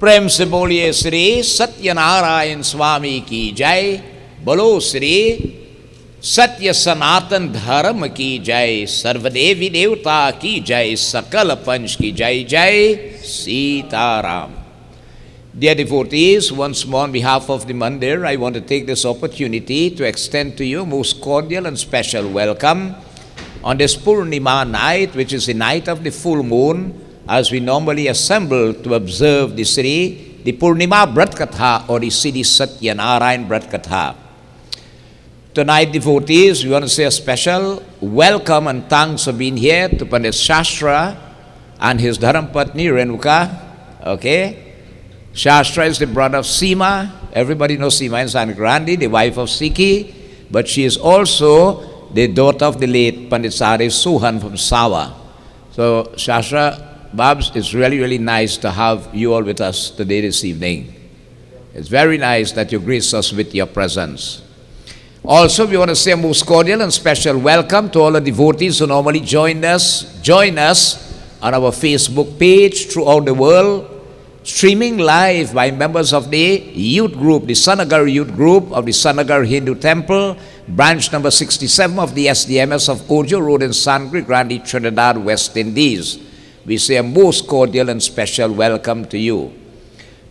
प्रेम से बोलिए श्री सत्यनारायण स्वामी की जय। बोलो श्री सत्य सनातन धर्म की जय। सर्वदेवी देवता की जय। सकल पंच की जय। जय Sitaram. Dear devotees, once more on behalf of the Mandir, I want to take this opportunity to extend to you most cordial and special welcome on this Purnima night, which is the night of the full moon, as we normally assemble to observe the Purnima Brat Katha or the Siddhi Satyanarayan Brat Katha. Tonight, devotees, we want to say a special welcome and thanks for being here to Pandit Shastra and his Dharampatni Renuka. Okay? Shastra is the brother of Seema. Everybody knows Seema in San Grandi, the wife of Siki, but she is also the daughter of the late Pandit Sahdev Suhan from Sawa. So, Shastra, Babs, it's really, really nice to have you all with us today, this evening. It's very nice that you grace us with your presence. Also, we want to say a most cordial and special welcome to all the devotees who normally join us on our Facebook page throughout the world, streaming live by members of the youth group, the Sanagar youth group of the Sanagar Hindu Temple, branch number 67 of the SDMS of Ojo Road in Sangre Grande, Trinidad, West Indies. We say a most cordial and special welcome to you.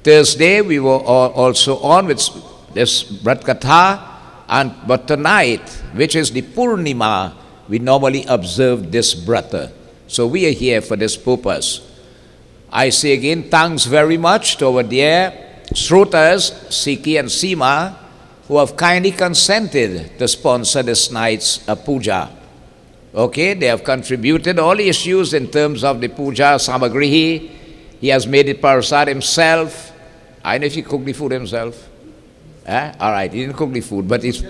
Thursday, we were also on with this Brat Katha, but tonight, which is the Purnima, we normally observe this Brata. So we are here for this purpose. I say again, thanks very much to our dear Srotas, Siki and Seema, who have kindly consented to sponsor this night's puja. Okay, they have contributed all the issues in terms of the puja samagrihi. He has made it parasad himself. I know if he cooked the food himself. All right, he didn't cook the food, but he's...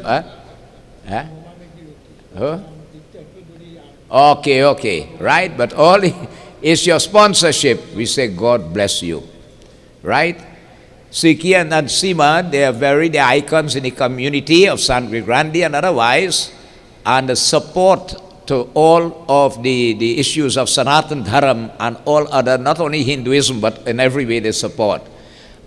Okay, right, but all... It's your sponsorship. We say, God bless you. Right? Siki and Seema, they are the icons in the community of Sangre Grande and otherwise, and the support to all of the issues of Sanatan Dharam and all other, not only Hinduism, but in every way they support.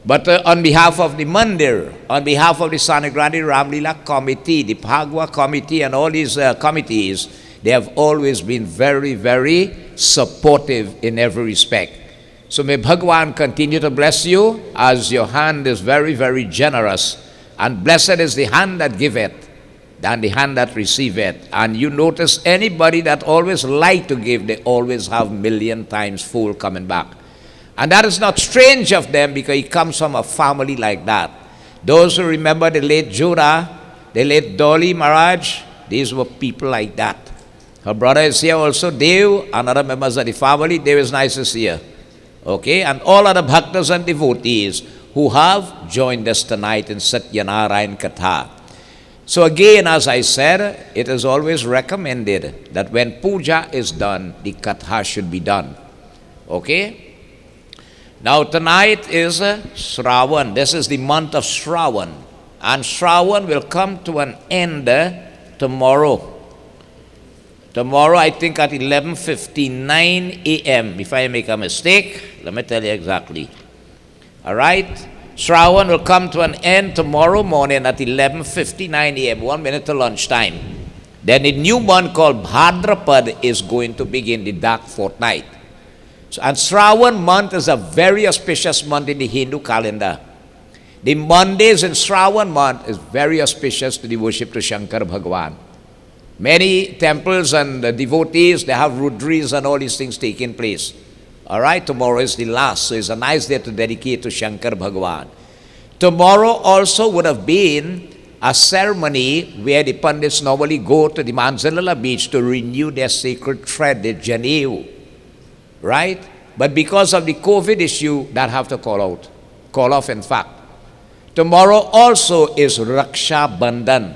But on behalf of the Mandir, on behalf of the Sangre Grande Ramlila Committee, the Phagwa Committee, and all these committees, they have always been very, very supportive in every respect. So may Bhagwan continue to bless you, as your hand is very, very generous. And blessed is the hand that giveth than the hand that receiveth. And you notice anybody that always like to give, they always have million times full coming back. And that is not strange of them, because he comes from a family like that. Those who remember the late Jonah, the late Dolly Maharaj, these were people like that. Her brother is here also, Dev, and other members of the family. Dev is nice to see you. Okay, and all other bhaktas and devotees who have joined us tonight in Satyanarayan Katha. So again, as I said, it is always recommended that when puja is done, the Katha should be done. Okay? Now tonight is Shravan. This is the month of Shravan. And Shravan will come to an end tomorrow. Tomorrow, I think at 11:59 a.m. If I make a mistake, let me tell you exactly. All right? Shravan will come to an end tomorrow morning at 11:59 a.m., 1 minute to lunchtime. Then a new month called Bhadrapad is going to begin, the dark fortnight. So, and Shravan month is a very auspicious month in the Hindu calendar. The Mondays in Shravan month is very auspicious to the worship to Shankar Bhagwan. Many temples and devotees, they have Rudris and all these things taking place. All right, tomorrow is the last, so it's a nice day to dedicate to Shankar Bhagwan. Tomorrow also would have been a ceremony where the Pandits normally go to the Manzanilla beach to renew their sacred thread, the Janeu. Right? But because of the COVID issue, that have to call off in fact. Tomorrow also is Raksha Bandhan,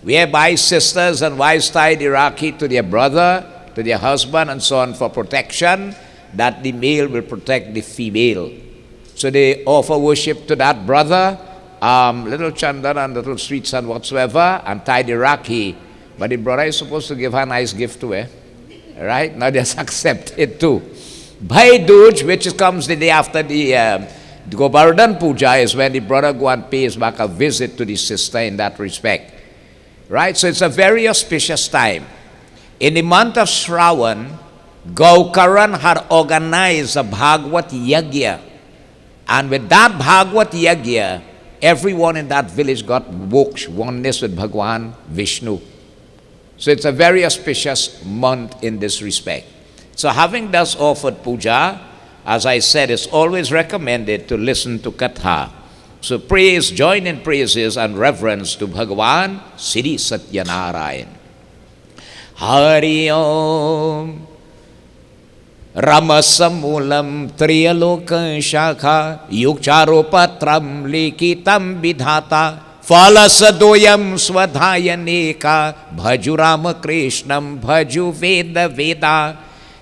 whereby sisters and wives tie the Rakhi to their brother, to their husband, and so on for protection, that the male will protect the female. So they offer worship to that brother, little chandan and little sweets and whatsoever, and tie the Rakhi. But the brother is supposed to give her a nice gift to her. Right? Now just accept it too. Bhai Dooj, which comes the day after the Govardhan Puja is when the brother go and pays back a visit to the sister in that respect. Right? So it's a very auspicious time. In the month of Shravan, Gaukaran had organized a Bhagavad Yagya. And with that Bhagavad Yagya, everyone in that village got moksha, oneness with Bhagwan Vishnu. So it's a very auspicious month in this respect. So having thus offered puja, as I said, it's always recommended to listen to Katha. So praise, join in praises and reverence to Bhagwan Sri Satyanarayan. Hari Om. Ramasamulam Triyaloka Shakha Yukcharopatram Likitam Vidhata Falasadoyam Swadhayaneka Bhaju Ramakrishnam Bhaju Veda Veda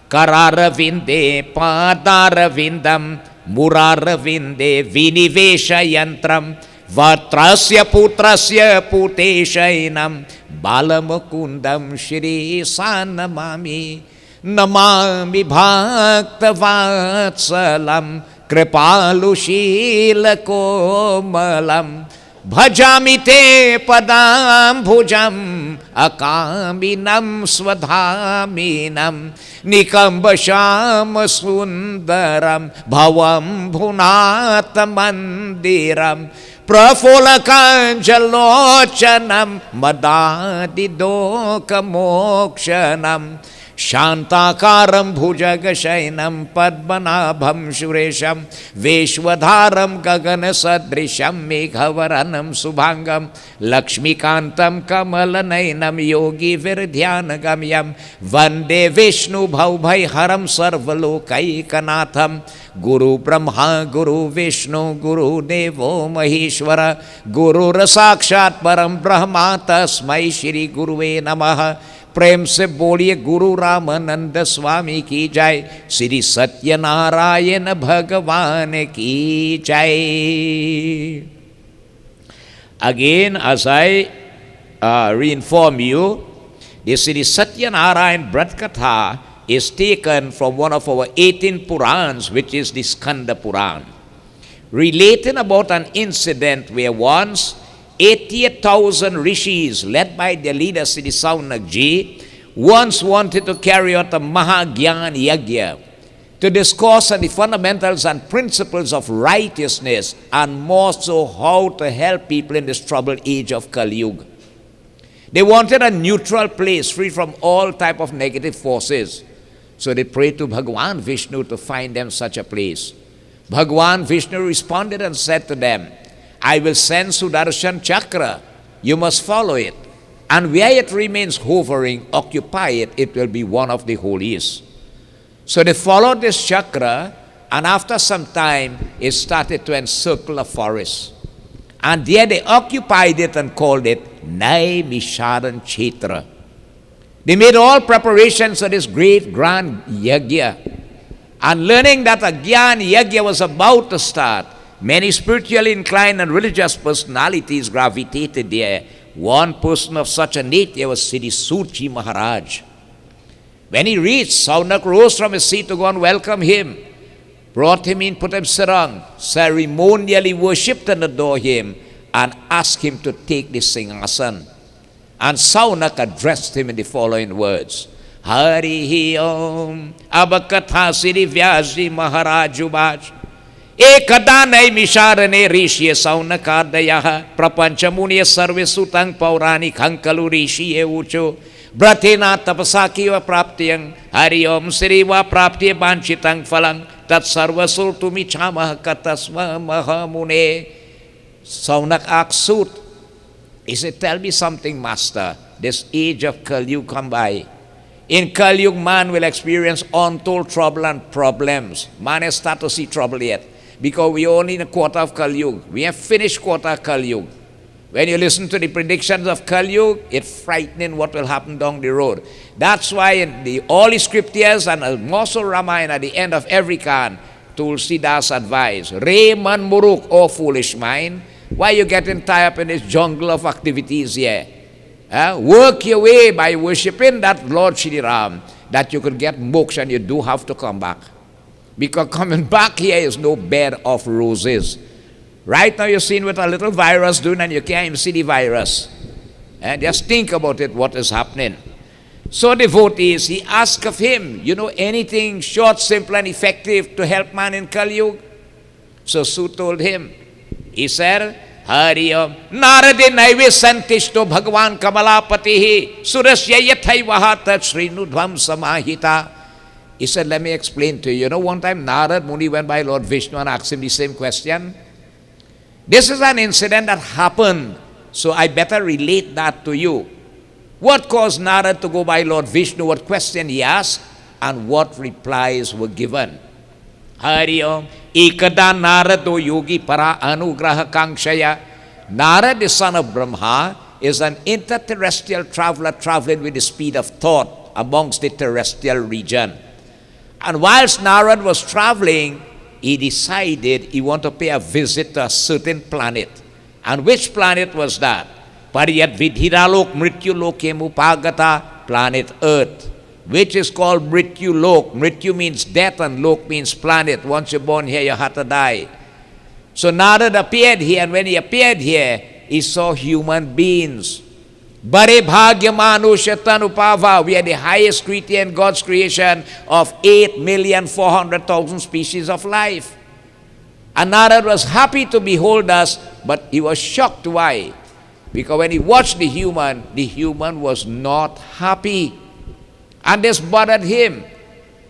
Kararavinde Padaravindam Muraravinde Vinivesha Yantram Vatrasya Putrasya Puteshainam Balamukundam Shri Sanamami Namami Bhaktavatsalam Kripalushila-komalam Bhajami te padam bhujam Akaminam swadhaminam Nikambasham sundaram Bhavam bhunatamandiram Prafulakanjalochanam Madadidokamokshanam Shantakaram bhujagasainam padmanabham shuresham Veshwadharam gaganasadrisham meghavaranam subhangam Lakshmikantam kamalanainam yogi virdhyanagamyam Vande Vishnu bhaubhaiharam sarvalokaikanaatham Guru Brahma Guru Vishnu Guru Devo Maheshwara Guru Rasakshat Param Brahma Tasmai Shri Guruve Namaha प्रेम से बोलिए गुरु रामानंद स्वामी की जय श्री सत्यनारायण भगवान की जय. Again, as I reinform you, the Sri Satyanarayan Brat Katha is taken from one of our 18 Purans, which is the Skanda Puran, relating about an incident where once 88,000 rishis, led by their leader Sri Saunak Ji, once wanted to carry out a Mahagyan Yagya to discourse on the fundamentals and principles of righteousness, and more so how to help people in this troubled age of Kali Yuga. They wanted a neutral place free from all type of negative forces. So they prayed to Bhagwan Vishnu to find them such a place. Bhagwan Vishnu responded and said to them, I will send Sudarshan Chakra. You must follow it. And where it remains hovering, occupy it. It will be one of the holies. So they followed this chakra, and after some time, it started to encircle a forest. And there they occupied it and called it Naimisharan Chetra. They made all preparations for this great grand yagya. And learning that a Gyan yagya was about to start, many spiritually inclined and religious personalities gravitated there. One person of such a nature was Sri Surji Maharaj. When he reached, Saunak rose from his seat to go and welcome him, brought him in, put him sarang, ceremonially worshipped and adored him, and asked him to take the singhasan. And Saunak addressed him in the following words: Hari Om Abakatha Sri Vyasi Maharajubaj Ekada Naimisharane Rishye Saunakadaya Prapanchamunye Sarve Sutang Paurani Kankalu Rishye Ucho Bratena Tapasakiva Praptiyang Hari Om Sriva Praptiya Banchitang Falang Tat Sarvasur Tumichama Katasva Mahamune. Saunak asked, he said, tell me something, Master. This age of Kali Yuga come by. In Kali Yuga, man will experience untold trouble and problems. Man has started to see trouble yet, because we are only in a quarter of Kali Yuga. We have finished quarter of Kali Yuga. When you listen to the predictions of Kali Yuga, it's frightening what will happen down the road. That's why in the Holy Scriptures and also Ramayana, at the end of every Khan, Tulsidas advised, Rayman Muruk, O foolish mind, why are you getting tied up in this jungle of activities here? Work your way by worshipping that Lord Shri Ram, that you could get moksha, and you do have to come back. Because coming back here is no bed of roses. Right now you're seeing what a little virus doing and you can't even see the virus. And just think about it, what is happening. So devotees, he asked of him, anything short, simple and effective to help man in Kali Yuga? So Su told him, he said, Hari Om, Narade Naive Santishto Bhagavan Kamalapatihi Surasya Yathai Vahata Srinudvam Samahita. He said, let me explain to you. One time Narad Muni went by Lord Vishnu and asked him the same question. This is an incident that happened, so I better relate that to you. What caused Narad to go by Lord Vishnu? What question he asked and what replies were given? Hari Om. Ekada Narado Yogi Para Anugraha Kankshaya. Narad, the son of Brahma, is an interterrestrial traveler traveling with the speed of thought amongst the terrestrial region. And whilst Narad was traveling, he decided he wanted to pay a visit to a certain planet. And which planet was that? Pariyat Vidhiralok Mrityu Loke Mupagata, planet Earth, which is called Mrityu Lok. Mrityu means death and Lok means planet. Once you're born here, you have to die. So Narad appeared here, and when he appeared here, he saw human beings. Bare Bhagya Manusha Tanupava. We are the highest creature in God's creation of 8,400,000 species of life. And Narad was happy to behold us, but he was shocked. Why? Because when he watched the human was not happy. And this bothered him.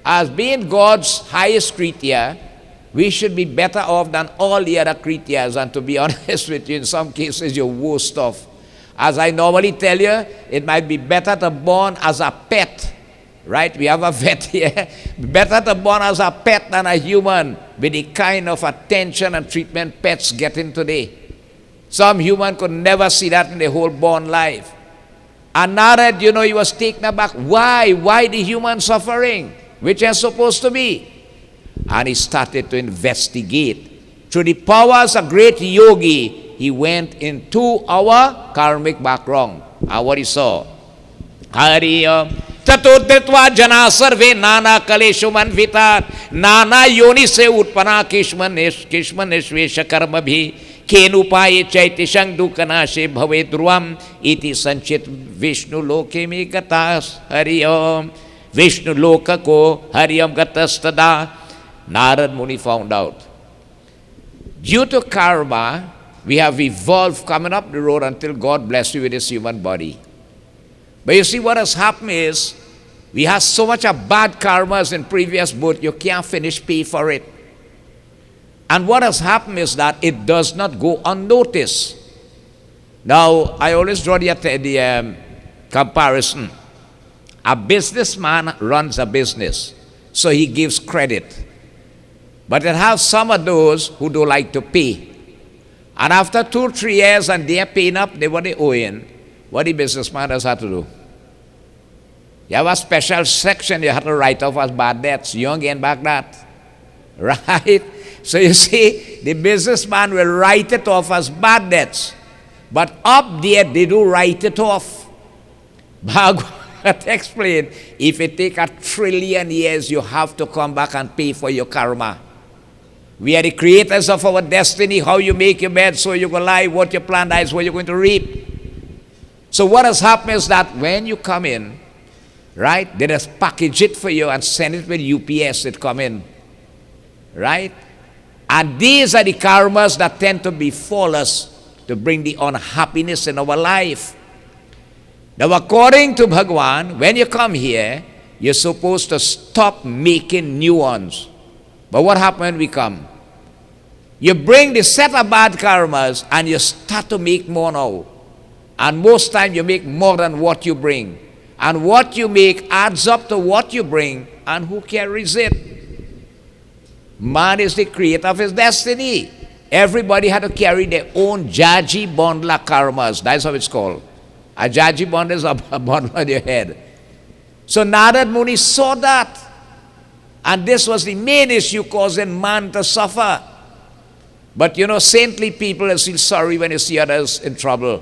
As being God's highest creature, we should be better off than all the other creatures. And to be honest with you, in some cases, you're worse off. As I normally tell you, it might be better to born as a pet. Right? We have a vet here. Better to born as a pet than a human with the kind of attention and treatment pets getting today. Some human could never see that in their whole born life. And Narad, he was taken aback. Why? Why the human suffering? Which is supposed to be? And he started to investigate. Through the powers of great yogi, he went into our karmic background. And what he saw? Hari Om. Tatodritva jana sarve nana kaleshu manvitat nana yoni se utpana kishmaneshvesha karma bhi kenupaye chaitishang dukanashe bhave dhruvam iti sanchit Vishnu loke me gatas. Hari Om. Vishnu loka ko Hari Om gatastada. Narad Muni found out. Due to karma, we have evolved coming up the road until God bless you with this human body. But you see, what has happened is, we have so much of bad karmas in previous birth, you can't finish pay for it. And what has happened is that it does not go unnoticed. Now, I always draw the comparison. A businessman runs a business, so he gives credit. But it has some of those who don't like to pay. And after 2-3 years and they're paying up what they owing, what the businessman has had to do? You have a special section you have to write off as bad debts. You don't get back that. Right? So you see, the businessman will write it off as bad debts. But up there, they do write it off. Bhagavad explained, if it take 1,000,000,000,000 years, you have to come back and pay for your karma. We are the creators of our destiny. How you make your bed, so you will lie. What you plant, that is what you're going to reap. So what has happened is that when you come in, right, they just package it for you and send it with UPS. It come in, right? And these are the karmas that tend to befall us to bring the unhappiness in our life. Now, according to Bhagavan, when you come here, you're supposed to stop making new ones. But what happens when we come? You bring the set of bad karmas and you start to make more now. And most times you make more than what you bring. And what you make adds up to what you bring, and who carries it? Man is the creator of his destiny. Everybody had to carry their own Jaji Bondla karmas. That's how it's called. A Jaji Bond is a bond on your head. So Narad Muni saw that. And this was the main issue causing man to suffer. But saintly people feel sorry when they see others in trouble.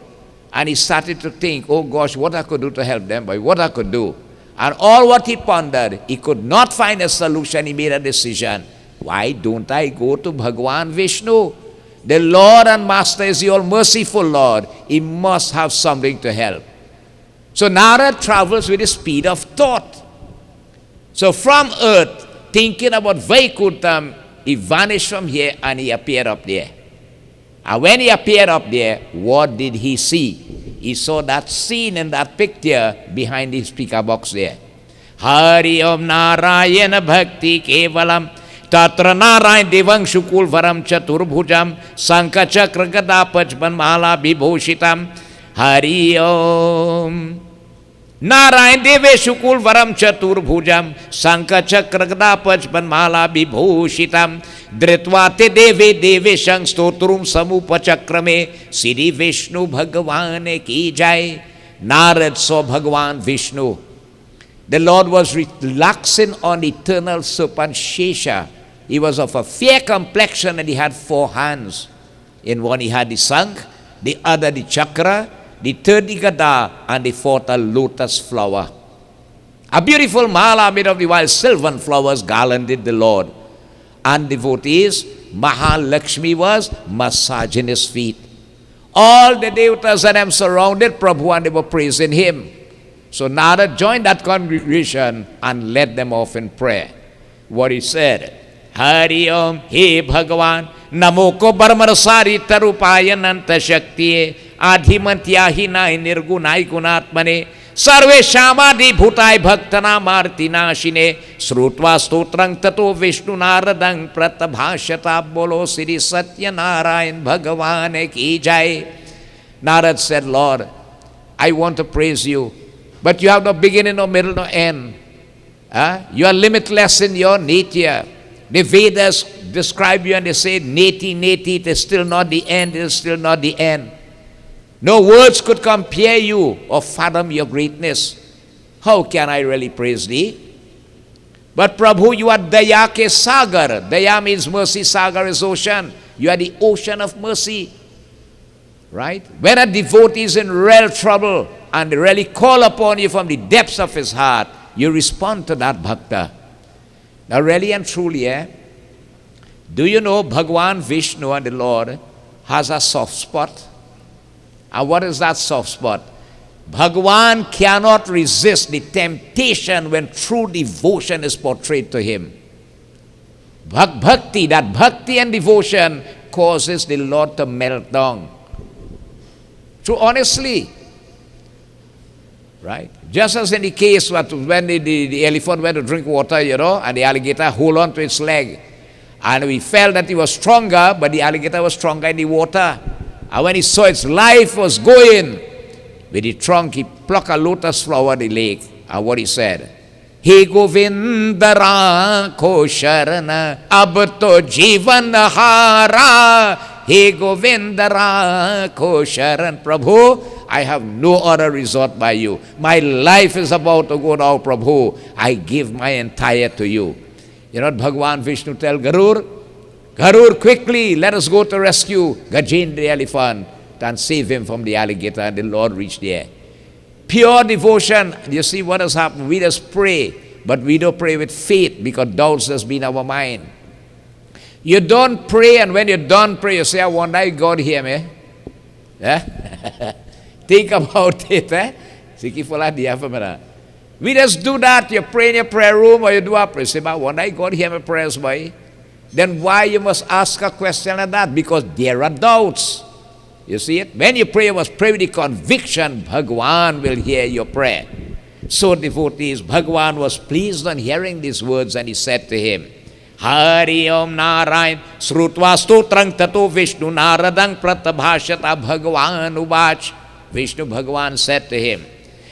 And he started to think, oh gosh, what I could do to help them, but what I could do. And all what he pondered, he could not find a solution. He made a decision. Why don't I go to Bhagwan Vishnu? The Lord and Master is the all-merciful Lord. He must have something to help. So Narad travels with the speed of thought. So from earth, thinking about Vaikuntham, he vanished from here and he appeared up there. And when he appeared up there, what did he see? He saw that scene in that picture behind the speaker box there. Hari Om Narayana Bhakti Kevalam Tatra Narayan Devang Shukul Varam Chaturbhujam Sanka Chakra Gada Pachman Mala Vibhushitam Hari Om Narayan Deve Shukul Varam Chaturbhujam Sanka Chakra Gada Pachman Mala Vibhushitam Dritvate Deve Deve Shang Stotrum Samupachakrame Siddhi Vishnu Bhagwan Ki Jai. Narad saw Bhagwan Vishnu. The Lord was relaxing on eternal serpent Shesha. He was of a fair complexion and he had 4 hands. In one he had the Sank, the other the Chakra, the third the Gada, and the fourth a lotus flower. A beautiful mala made of the wild sylvan flowers garlanded the Lord. And devotees, Mahalakshmi was massaging his feet. All the devatas and them surrounded Prabhu and they were praising him. So Narad joined that congregation and led them off in prayer. What he said, Hari Om, He Bhagavan, Namoko Bharmarasari Tarupaya Nanta Shaktiye, Adhimantyahinai Nirgunai Gunatmane, Sarve Shamadi Bhutai Bhaktana Martinashine, Srutva Stotrang Tato Vishnu Naradang Pratabhashata Bolo Siri Satya Narayan Bhagavan Ki Jai. Narad said, Lord, I want to praise you, but you have no beginning, no middle, no end. You are limitless in your nature. The Vedas describe you and they say, Neti, Neti, it is still not the end, it is still not the end. No words could compare you or fathom your greatness. How can I really praise thee? But Prabhu, you are Daya ke Sagar. Daya means mercy, Sagar is ocean. You are the ocean of mercy. Right? When a devotee is in real trouble and they really call upon you from the depths of his heart, you respond to that bhakta. Now really and truly, do you know Bhagwan Vishnu and the Lord has a soft spot? And what is that soft spot? Bhagwan cannot resist the temptation when true devotion is portrayed to him. Bhakti, that bhakti and devotion causes the Lord to melt down. True, honestly. Right? Just as in the case when the elephant went to drink water, and the alligator hold on to its leg. And we felt that he was stronger, but the alligator was stronger in the water. And when he saw its life was going, with the trunk he plucked a lotus flower in the lake. And what he said, He Govindara ko sharana ab to jivan hara. He Govindara ko sharan. Prabhu, I have no other resort by you. My life is about to go now, Prabhu. I give my entire to you. You know what Bhagwan Vishnu tell Garur? Garur, quickly, let us go to rescue Gajendra the elephant and save him from the alligator. And the Lord reached there. Pure devotion. You see what has happened? We just pray, but we don't pray with faith because doubts has been our mind. You don't pray, and when you don't pray, you say, I wonder if God hear me. Think about it. We just do that. You pray in your prayer room or you do a prayer. Say, I wonder if God hear my prayers, boy. Then why you must ask a question like that? Because there are doubts. You see it? When you pray, you must pray with the conviction Bhagwan will hear your prayer. So devotees, Bhagwan was pleased on hearing these words and he said to him, Hari Om Narayan Srutva Stotrang Tato Vishnu Naradang Pratabhashata Bhagwan Ubach. Vishnu Bhagwan said to him,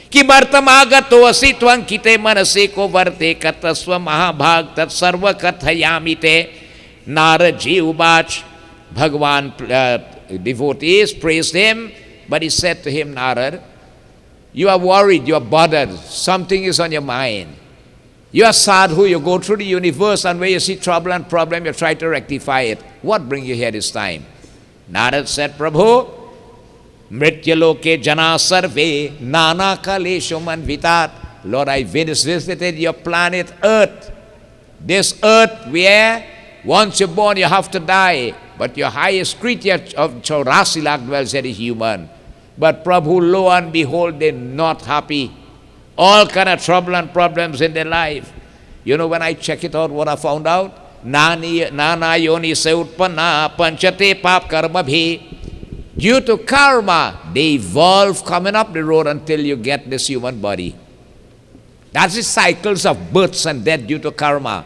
Kimartamagato asitwang kite manase ko varte kataswa mahabhag tat sarva kathayamite. Naradji Ubach. Bhagwan devotees praised him, but he said to him, Narad, you are worried, you are bothered, something is on your mind. You are sadhu, you go through the universe and where you see trouble and problem, you try to rectify it. What brings you here this time? Narad said, Prabhu, Mrityaloke jana sarve nana kalesho manvitat Lord, I visited your planet Earth. This earth where once you're born you have to die, but your highest creature of Chaurasilak dwells there is human. But Prabhu, lo and behold, they're not happy. All kind of trouble and problems in their life. You know, when I check it out, what I found out? Nana yoni se utpanna panchate pap karma bhi. Due to karma, they evolve coming up the road until you get this human body. That's the cycles of births and death due to karma.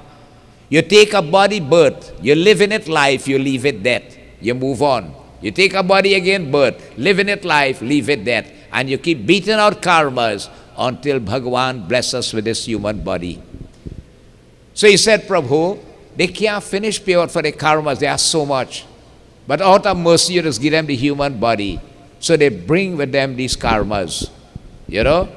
You take a body, birth. You live in it life, you leave it death. You move on. You take a body again, birth. Live in it life, leave it death. And you keep beating out karmas until Bhagavan blesses us with this human body. So he said, Prabhu, they can't finish pay out for the karmas. They are so much. But out of mercy, you just give them the human body. So they bring with them these karmas. You know?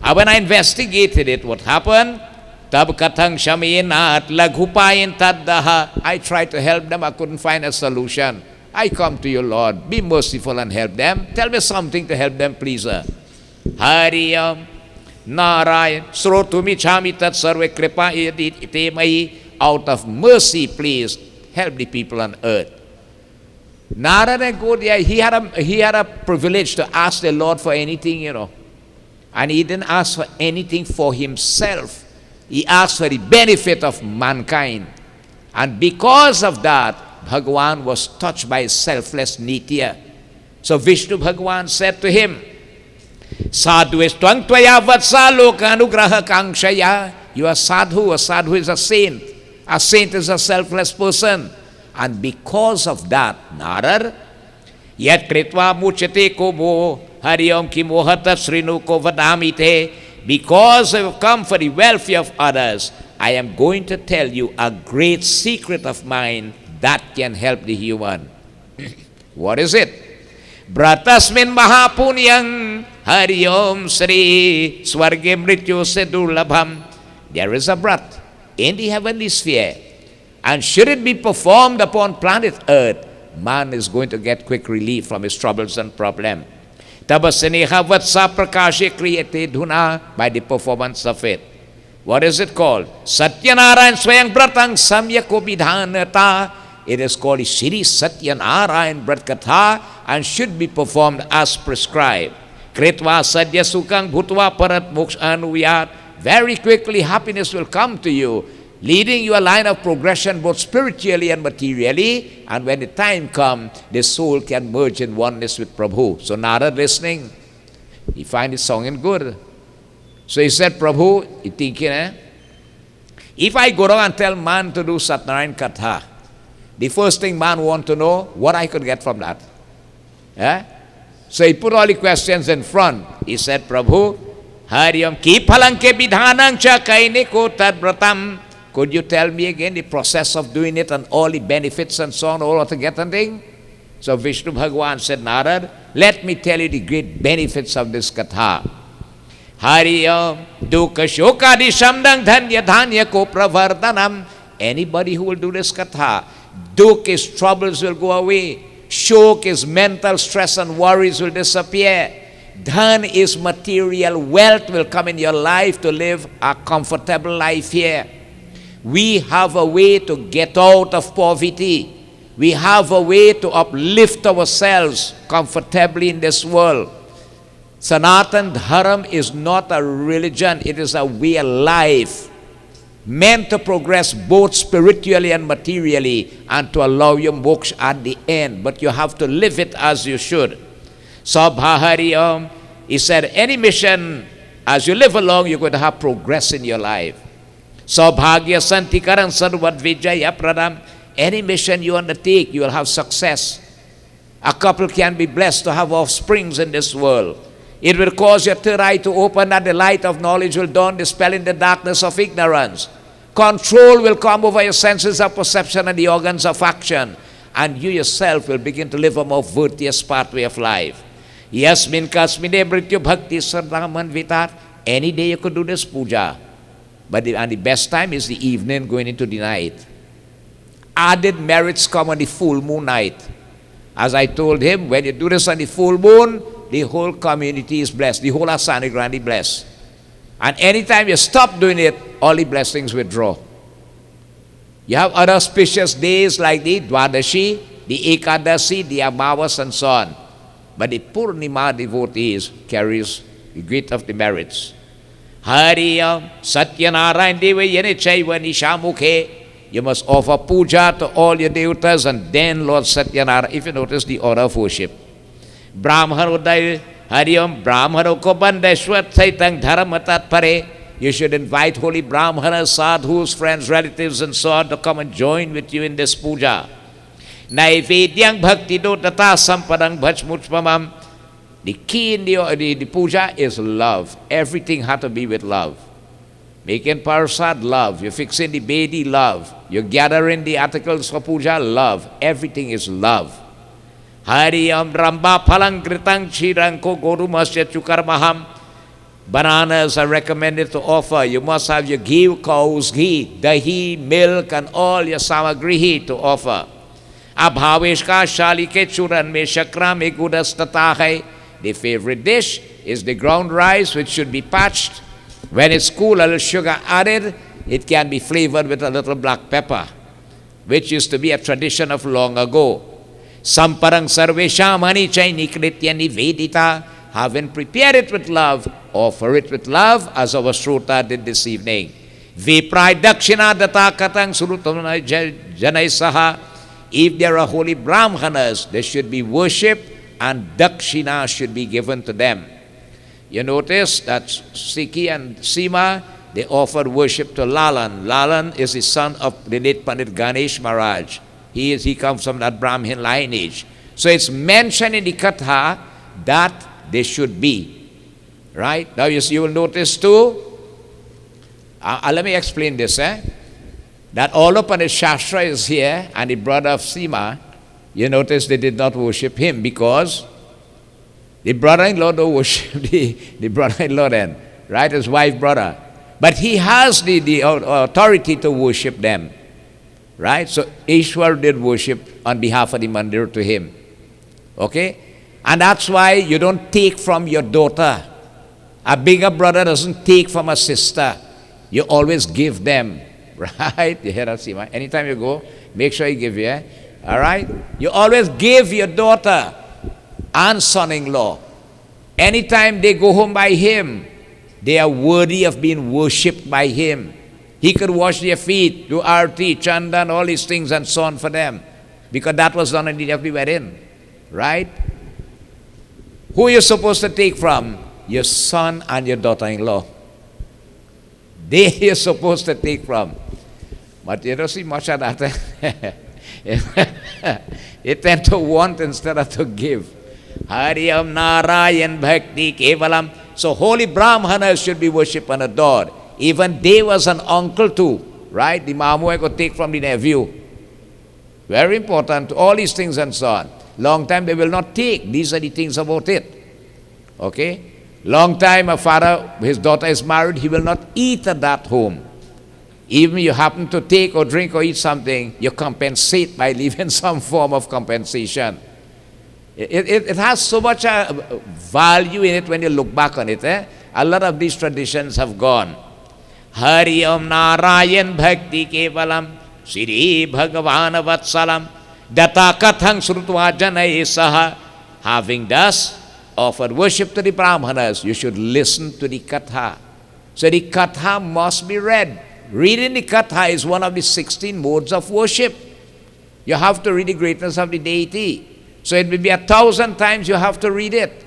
And when I investigated it, what happened? Tab katang shaminat laghupayin taddaha. I tried to help them. I couldn't find a solution. I come to you, Lord. Be merciful and help them. Tell me something to help them, please. Hariyam Narayan Srotumi Chami Tat Sarve Kripa Ite Mai. Out of mercy, please help the people on earth. Narada Gaudiya, he had a privilege to ask the Lord for anything, you know. And he didn't ask for anything for himself. He asked for the benefit of mankind. And because of that, Bhagavan was touched by his selfless nitya. So Vishnu Bhagavan said to him, Sadhu twang tvaya vatsa lokanugraha kangshaya. You are sadhu. A sadhu is a saint. A saint is a selfless person. And because of that, Narad, yat kritva muchate komo hariyam kimohata srinu ko vadamite. Because I have come for the welfare of others, I am going to tell you a great secret of mine that can help the human. What is it? Bratasmin mahapunyang hariyom sri swargim rityo sedulabham. There is a brat in the heavenly sphere. And should it be performed upon planet Earth, man is going to get quick relief from his troubles and problems. Tabasaneha vatsa prakashe kriyate dhuna, by the performance of it. What is it called? Satyanarayan swayang bratang samyako vidhanata. It is called Shri Satyanarayan Brat Katha and should be performed as prescribed. Kritva sadya sukang bhutva parat moksha anuyat. Very quickly happiness will come to you, leading you a line of progression both spiritually and materially, and when the time comes, the soul can merge in oneness with Prabhu. So Narad listening, he find his song in good. So he said, Prabhu, he thinking, if I go down and tell man to do Satnarayan Katha, the first thing man want to know, what I could get from that. So he put all the questions in front. He said, Prabhu, Hariyam ki phalanke vidhanang cha kainiko tad bratam. Could you tell me again the process of doing it and all the benefits and so on, all altogether thing? So Vishnu Bhagavan said, Narad, let me tell you the great benefits of this katha. Hariyam dukkha shokadi shamdang dhanya dhanya ko pravardhanam. Anybody who will do this katha, dukkha, his troubles will go away. Shok, his mental stress and worries will disappear. Dhan is material wealth will come in your life to live a comfortable life here. We have a way to get out of poverty. We have a way to uplift ourselves comfortably in this world. Sanatan Dharam is not a religion, it is a way of life, meant to progress both spiritually and materially and to allow you moksha at the end. But you have to live it as you should. Sabhahariyam, he said, any mission, as you live along, you're going to have progress in your life. Saubhagya Santikaran Sarvat Vijaya Pradam. Any mission you undertake, you will have success. A couple can be blessed to have offsprings in this world. It will cause your third eye to open and the light of knowledge will dawn, dispelling the darkness of ignorance. Control will come over your senses of perception and the organs of action. And you yourself will begin to live a more virtuous pathway of life. Yasmin kasmine brityu bhakti sarnaman vitat. Any day you could do this puja. But the best time is the evening going into the night. Added merits come on the full moon night. As I told him, when you do this on the full moon, the whole community is blessed. The whole Asani Grandi blessed. And anytime you stop doing it, all the blessings withdraw. You have other auspicious days like the Dwadashi, the Ekadasi, the Amavas, and so on. But the Purnima devotees carries the great of the merits. Hariyam Satyanarayan Deva Yenichaiva Nishamukhe. You must offer puja to all your devatas and then Lord Satyanarayan, if you notice the order of worship. Brahmarodaya Hariyam Brahmaroko Bandeshwat Saitang Dharamatat Pare. You should invite holy Brahmanas, sadhus, friends, relatives, and so on to come and join with you in this puja. Naivedyang Bhakti Dotata Sampadang Bhajmuchpamam. The key in the puja is love. Everything had to be with love. Making parasad, love. You're fixing the bedi, love. You're gathering the articles for puja, love. Everything is love. Hariyam Ramba Palangritang Chiranko Gorumasya Chukarmaham. Bananas are recommended to offer. You must have your ghee, cow's ghee, dahi, milk, and all your samagrihi to offer. Abhaveshka Shalike Churan Me Shakra Me Gudas Tatahai. The favorite dish is the ground rice, which should be parched. When it's cool, a little sugar added, it can be flavored with a little black pepper, which used to be a tradition of long ago. Samparang Sarvesha Mani Chaini Kritya Nivedita. Having prepared it with love, offer it with love, as our Shruta did this evening. Viprai Dakshina Data Katang Surutamana Janai Saha. If there are holy Brahmanas, they should be worshipped and Dakshina should be given to them. You notice that Sikhi and Sima, they offered worship to Lalan. Lalan is the son of the late Pandit Ganesh Maharaj. He comes from that Brahmin lineage. So it's mentioned in the Katha that they should be. Right? Now you will notice too, let me explain this. That all of Pandit Shastra is here and the brother of Sima, you notice they did not worship him because the brother-in-law don't worship the brother-in-law then, right? His wife, brother. But he has the authority to worship them, right? So Ishwar did worship on behalf of the mandir to him, okay? And that's why you don't take from your daughter. A bigger brother doesn't take from a sister. You always give them, right? You hear that, Sima? Anytime you go, make sure you give, yeah? All right? You always give your daughter and son-in-law. Anytime they go home by him, they are worthy of being worshipped by him. He could wash their feet, do arti, chandan, all these things and so on for them. Because that was done in the day of the wedding. Right? Who are you supposed to take from? Your son and your daughter-in-law. They you're supposed to take from. But you don't see much of that. They tend to want instead of to give. Hariyam Narayan Bhakti Kevalam. So holy Brahmanas should be worshipped and adored. Even they was an uncle too, right? The mamu could take from the nephew. Very important, all these things and so on. Long time they will not take. These are the things about it. Okay? Long time a father, his daughter is married, he will not eat at that home. Even you happen to take or drink or eat something, you compensate by leaving some form of compensation. It has so much value in it when you look back on it. A lot of these traditions have gone. Hari Om Narayan Bhakti Kevalam Sri Bhagavan Vatsalam Data Kathang Srutva Janai Saha. Having thus offered worship to the Brahmanas, you should listen to the Katha. So the Katha must be read. Reading the Katha is one of the 16 modes of worship. You have to read the greatness of the deity. So it will be 1,000 times you have to read it.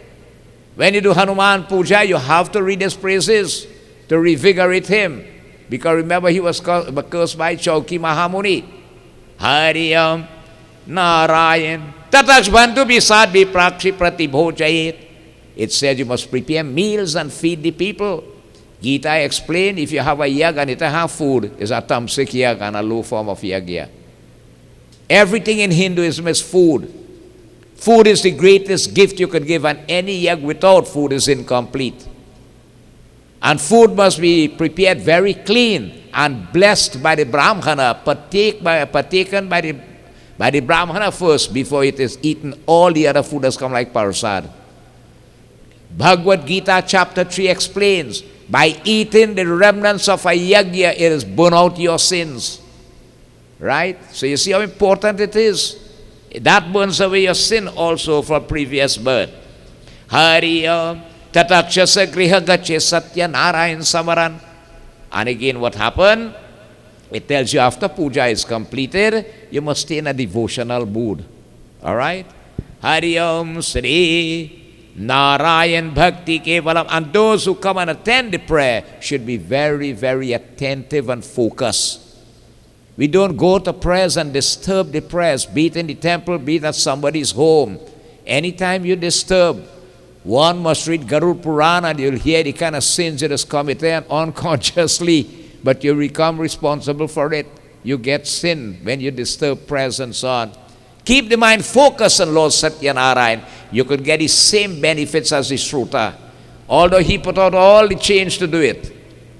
When you do Hanuman Puja, you have to read his praises to revigorate him. Because remember, he was cursed by Chauki Mahamuni. Hariyam Narayan Tataks Bantu Bisad Biprakshi Pratibhojayet. It said you must prepare meals and feed the people. Gita explained, if you have a yag and it have food, is a tamsik yag and a low form of yagya. Everything in Hinduism is food. Food is the greatest gift you could give, and any yag without food is incomplete. And food must be prepared very clean and blessed by the Brahmana, partaken by the Brahmana first before it is eaten. All the other food has come like parasad. Bhagavad Gita chapter 3 explains, By eating the remnants of a yagya, it has burn out your sins. Right? So you see how important it is. That burns away your sin also from previous birth. Hariya tatakshasa griha gache satya narayan samaran. And again, what happened? It tells you after puja is completed, you must stay in a devotional mood. All right? Hariyam Sri Narayan Bhakti Kevalam. And those who come and attend the prayer should be very, very attentive and focused. We don't go to prayers and disturb the prayers, be it in the temple, be it at somebody's home. Anytime you disturb, one must read Garud Purana and you'll hear the kind of sins it has committed unconsciously, but you become responsible for it. You get sin when you disturb prayers and so on. Keep the mind focused on Lord Satyanarayan. You could get the same benefits as the Shruta. Although he put out all the change to do it,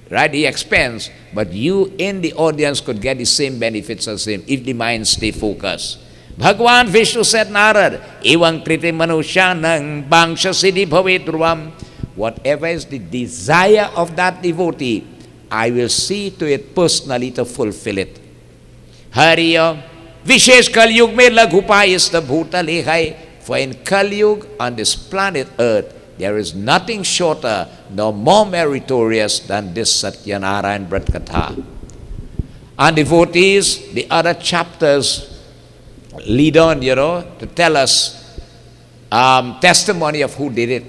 right, the expense, but you in the audience could get the same benefits as him if the mind stay focused. Bhagwan Vishnu said, Narad, Evang kriti manushanang bangsha siddhi bhavetruvam. Whatever is the desire of that devotee, I will see to it personally to fulfill it. Hariya, Vishesh Kalyug me laghupayista bhuta lehai. For in Kalyug on this planet Earth, there is nothing shorter nor more meritorious than this Satyanarayan Vrat Katha. And devotees, the other chapters lead on, to tell us testimony of who did it.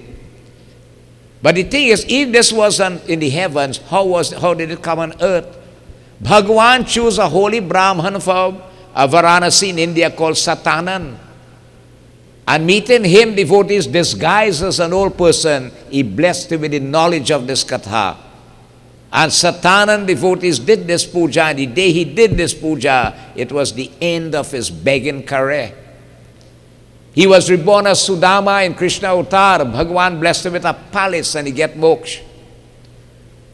But the thing is, if this wasn't in the heavens, how did it come on earth? Bhagwan chose a holy Brahman from Varanasi in India called Satanan. And meeting him, devotees disguised as an old person, he blessed him with the knowledge of this katha. And Satanan devotees did this puja, and the day he did this puja, it was the end of his begging career. He was reborn as Sudama in Krishna Avatar. Bhagwan blessed him with a palace and he get moksha.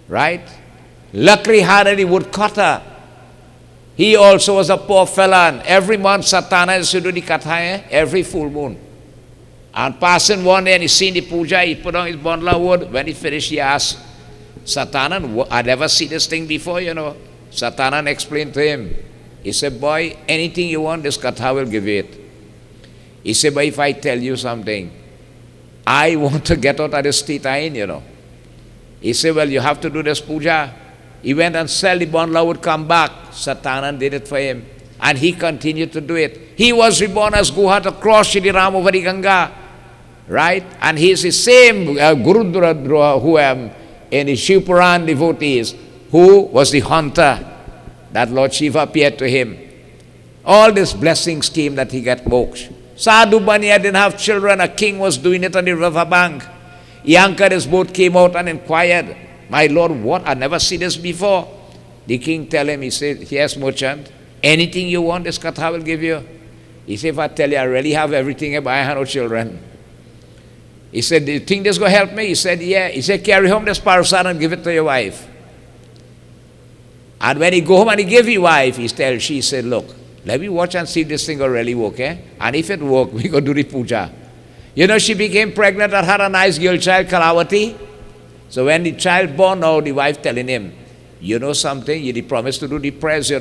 Right? Lakri Hari woodcutter. He also was a poor fella, and every month Satana used to do the katha, every full moon. And passing one day and he seen the puja, he put on his bundle of wood. When he finished, he asked Satanan, I never see this thing before, Satanan explained to him. He said, boy, anything you want, this katha will give you it. He said, but if I tell you something, I want to get out of this state I'm in, He said, well, you have to do this puja. He went and sell the bundle, would come back. Satanan did it for him. And he continued to do it. He was reborn as Guha to cross Shri Ram over the Ganga. Right? And he is the same Gurudra who in the Shiv Puran devotees, who was the hunter that Lord Shiva appeared to him. All this blessings came that he got moksha. Sadhu Baniya didn't have children. A king was doing it on the river bank. He anchored his boat, came out and inquired, my lord, what? I never seen this before. The king tell him, he said, yes, merchant, anything you want, this katha will give you. He said, if I tell you I really have everything, but I have no children. He said, do you think this is going to help me? He said, yeah. He said, carry home this parasar and give it to your wife. And when he go home and he give his wife, she said, look, let me watch and see if this thing will really work, And if it work, we go do the puja. She became pregnant and had a nice girl child, Kalavati. So when the child born now, the wife telling him, you know something, you promised to do the prayers,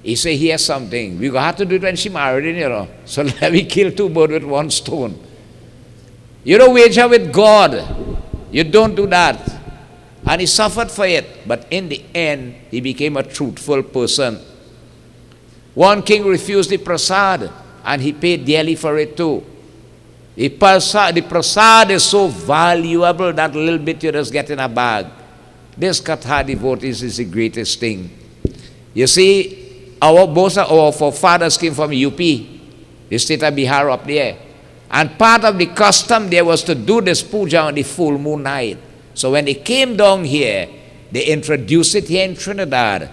He said, here's something. We have to do it when she married him, So let me kill two birds with one stone. You don't wager with God. You don't do that. And he suffered for it. But in the end, he became a truthful person. One king refused the prasad, and he paid dearly for it too. The prasad is so valuable that little bit you just get in a bag. This katha devotees is the greatest thing. You see, both our forefathers came from UP, the state of Bihar up there. And part of the custom there was to do this puja on the full moon night. So when they came down here, they introduced it here in Trinidad.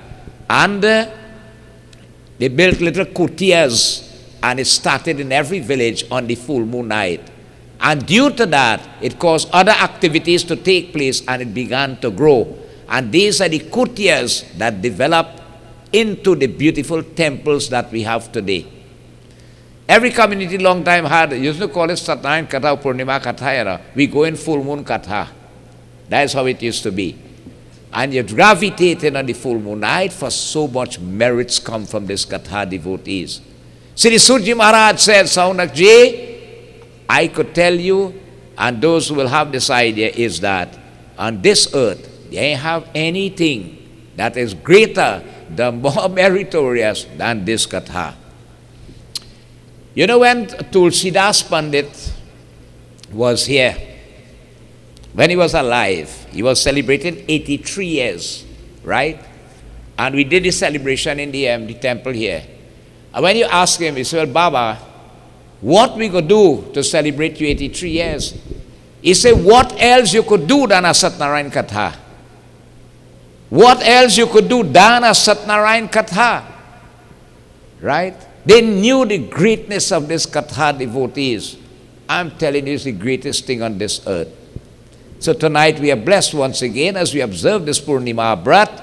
And they built little kutias, and it started in every village on the full moon night. And due to that, it caused other activities to take place, and it began to grow. And these are the kutias that developed into the beautiful temples that we have today. Every community long time had, used to call it Satnarayan Katha, Purnima Katha. We go in full moon Katha. That's how it used to be. And you gravitated on the full moon night, for so much merits come from this Katha devotees. Sri Surji Maharaj said, Saunak Ji, I could tell you, and those who will have this idea, is that on this earth, they have anything that is greater, the more meritorious than this Katha. You know, when Tulsidas Pandit was here, when he was alive, he was celebrating 83 years, right? And we did the celebration in the temple here. And when you ask him, he said, well, Baba, what we could do to celebrate you 83 years? He said, what else you could do than a Satnarayan Katha? What else you could do than a Satnarayan Katha? Right? They knew the greatness of this Katha devotees. I'm telling you, it's the greatest thing on this earth. So tonight we are blessed once again as we observe this Purnima Brat.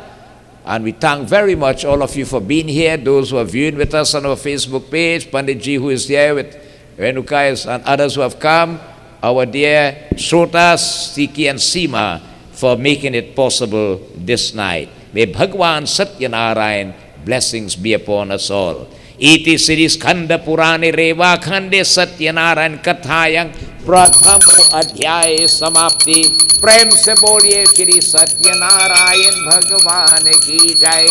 And we thank very much all of you for being here, those who are viewing with us on our Facebook page, Panditji who is here with Renuka and others who have come, our dear Shrotas, Siki and Seema for making it possible this night. May Bhagwan Satyanarayan blessings be upon us all. Iti Sri Skanda Purane Reva Khande Satyanarayan Kathayang Prathamo Adhyay Samapti. प्रेम से बोलिए श्री सत्यनारायण भगवान की जय।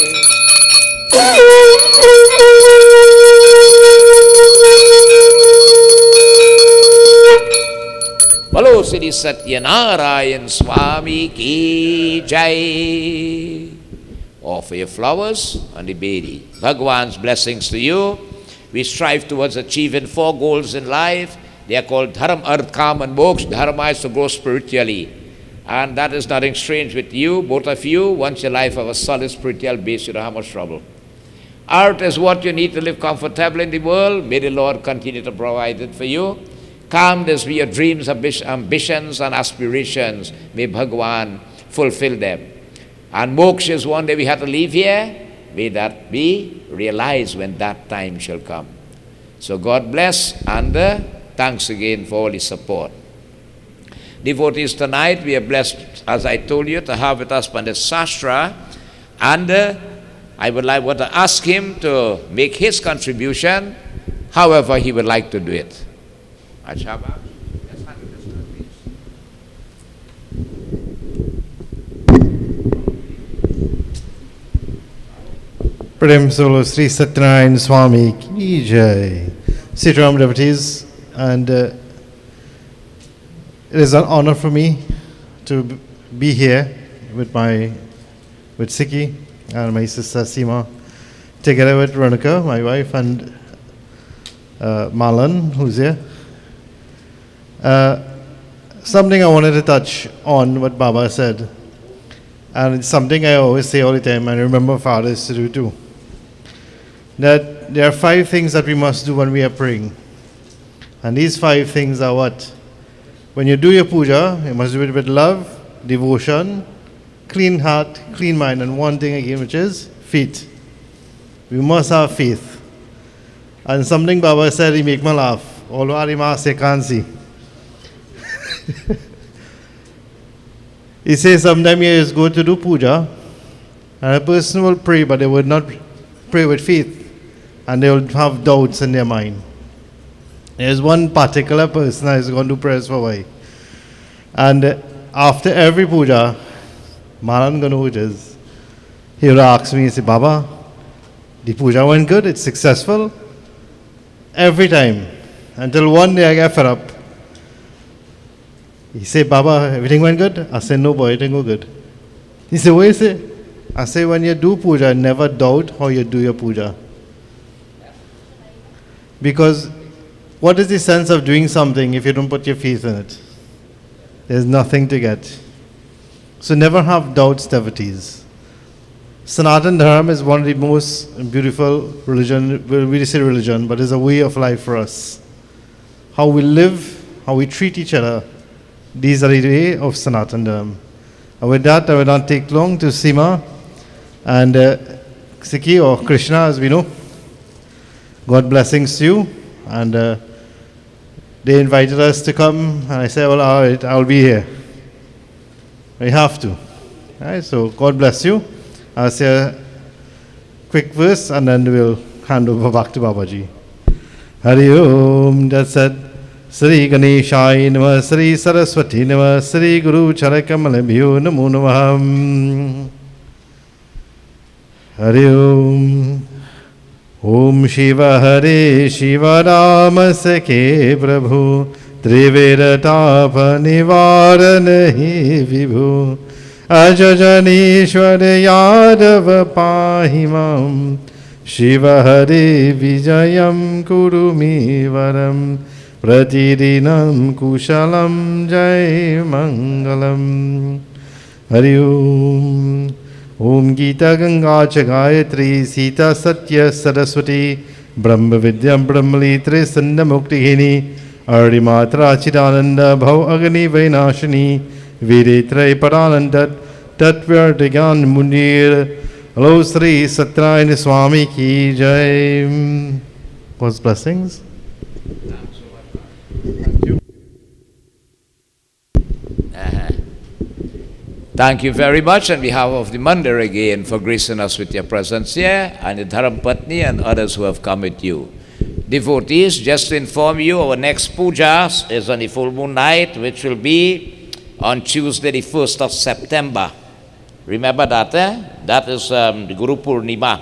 बोलो श्री सत्यनारायण स्वामी की जय। Offer your flowers on the Bedi. Bhagwan's blessings to you. We strive towards achieving 4 goals in life. They are called Dharma, Arth, Kam and Moksha. Dharma is to grow spiritually. And that is nothing strange with you, both of you. Once your life have a solid spiritual base, you don't have much trouble. Art is what you need to live comfortably in the world. May the Lord continue to provide it for you. Calmness be your dreams, ambitions, and aspirations. May Bhagwan fulfill them. And moksha is one day we have to leave here. May that be realized when that time shall come. So God bless, and thanks again for all His support. Devotees, tonight we are blessed, as I told you, to have with us Pandit Sastra, and I would want to ask him to make his contribution, however he would like to do it. Achaba. Prem Solo Sri Satyanarayan Swami Ki Jai. Sitaram devotees, and it is an honor for me to be here with Siki and my sister Seema, together with Renuka, my wife, and Malan, who's here. Something I wanted to touch on what Baba said, and it's something I always say all the time, and I remember fathers to do too. That there are 5 things that we must do when we are praying. And these 5 things are what? When you do your puja, you must do it with love, devotion, clean heart, clean mind, and one thing again, which is faith. We must have faith. And something Baba said, he make me laugh. Although I can't see. He says sometimes you just go to do puja, and a person will pray, but they would not pray with faith, and they will have doubts in their mind. There's one particular person that is going to do prayers for a while. And after every puja, Maran Ganujas, he will ask me, he say, Baba, the puja went good, it's successful. Every time. Until one day I get fed up. He said, Baba, everything went good? I said, no boy, it didn't go good. He said, what is it? I say, when you do puja, never doubt how you do your puja. Because what is the sense of doing something if you don't put your faith in it? There's nothing to get. So never have doubts, devotees. Sanatan Dharma is one of the most beautiful religion, we say religion, but it's a way of life for us. How we live, how we treat each other, these are the way of Sanatan Dharma. And with that, I will not take long to Seema and Siki, or Krishna as we know. God blessings to you. And they invited us to come, and I said, well, all right, I'll be here. We have to. Right, so God bless you. I'll say a quick verse and then we'll hand over back to Babaji. Hari Om. That's it. Sri Ganeshaya Namah, Sri Saraswati Namah, Sri Guru Charakamalabhyo Namo Namah. Hari Om. Om Shiva Hare Shiva Rama Sakhe Prabhu Triveda Tapa Nivaranahi Vibhu Ajajanishwara Yadava Pahimam Shiva Hare Vijayam Kurumi Varam Pratidinam Kushalam Jai Mangalam. Hari Om. Om Gita Ganga Cha Gayatri Sita Satya Saraswati Brahma Vidya Brahmalitri Sanda Muktihini Arimatra Chidananda Bhav Agni Vainashini Viretrai Parananda Tatvyartigan Munir. Hello Sri Satyayana Swami Ki Jai. God's blessings. Thank you very much on behalf of the Mandir again for gracing us with your presence here, and the Dharampatni and others who have come with you. Devotees, just to inform you, our next puja is on the full moon night, which will be on Tuesday the 1st of September. Remember that, That is the Guru Purnima.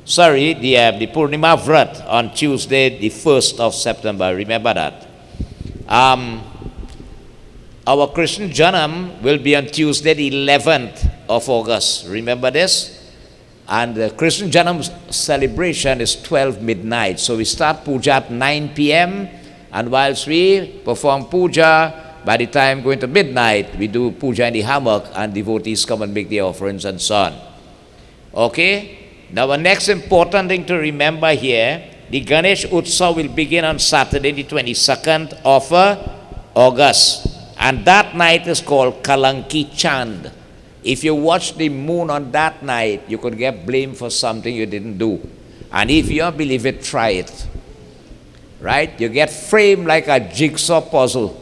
Sorry, the Purnima Vrat on Tuesday the 1st of September. Remember that. Our Krishna Janam will be on Tuesday the 11th of August. Remember this? And the Krishna Janam celebration is 12 midnight. So we start puja at 9 p.m. And whilst we perform puja, by the time going to midnight, we do puja in the hammock and devotees come and make the offerings and so on. Okay? Now our next important thing to remember here, the Ganesh Utsav will begin on Saturday the 22nd of August. And that night is called Kalanki Chand. If you watch the moon on that night, you could get blamed for something you didn't do. And if you don't believe it, try it. Right? You get framed like a jigsaw puzzle.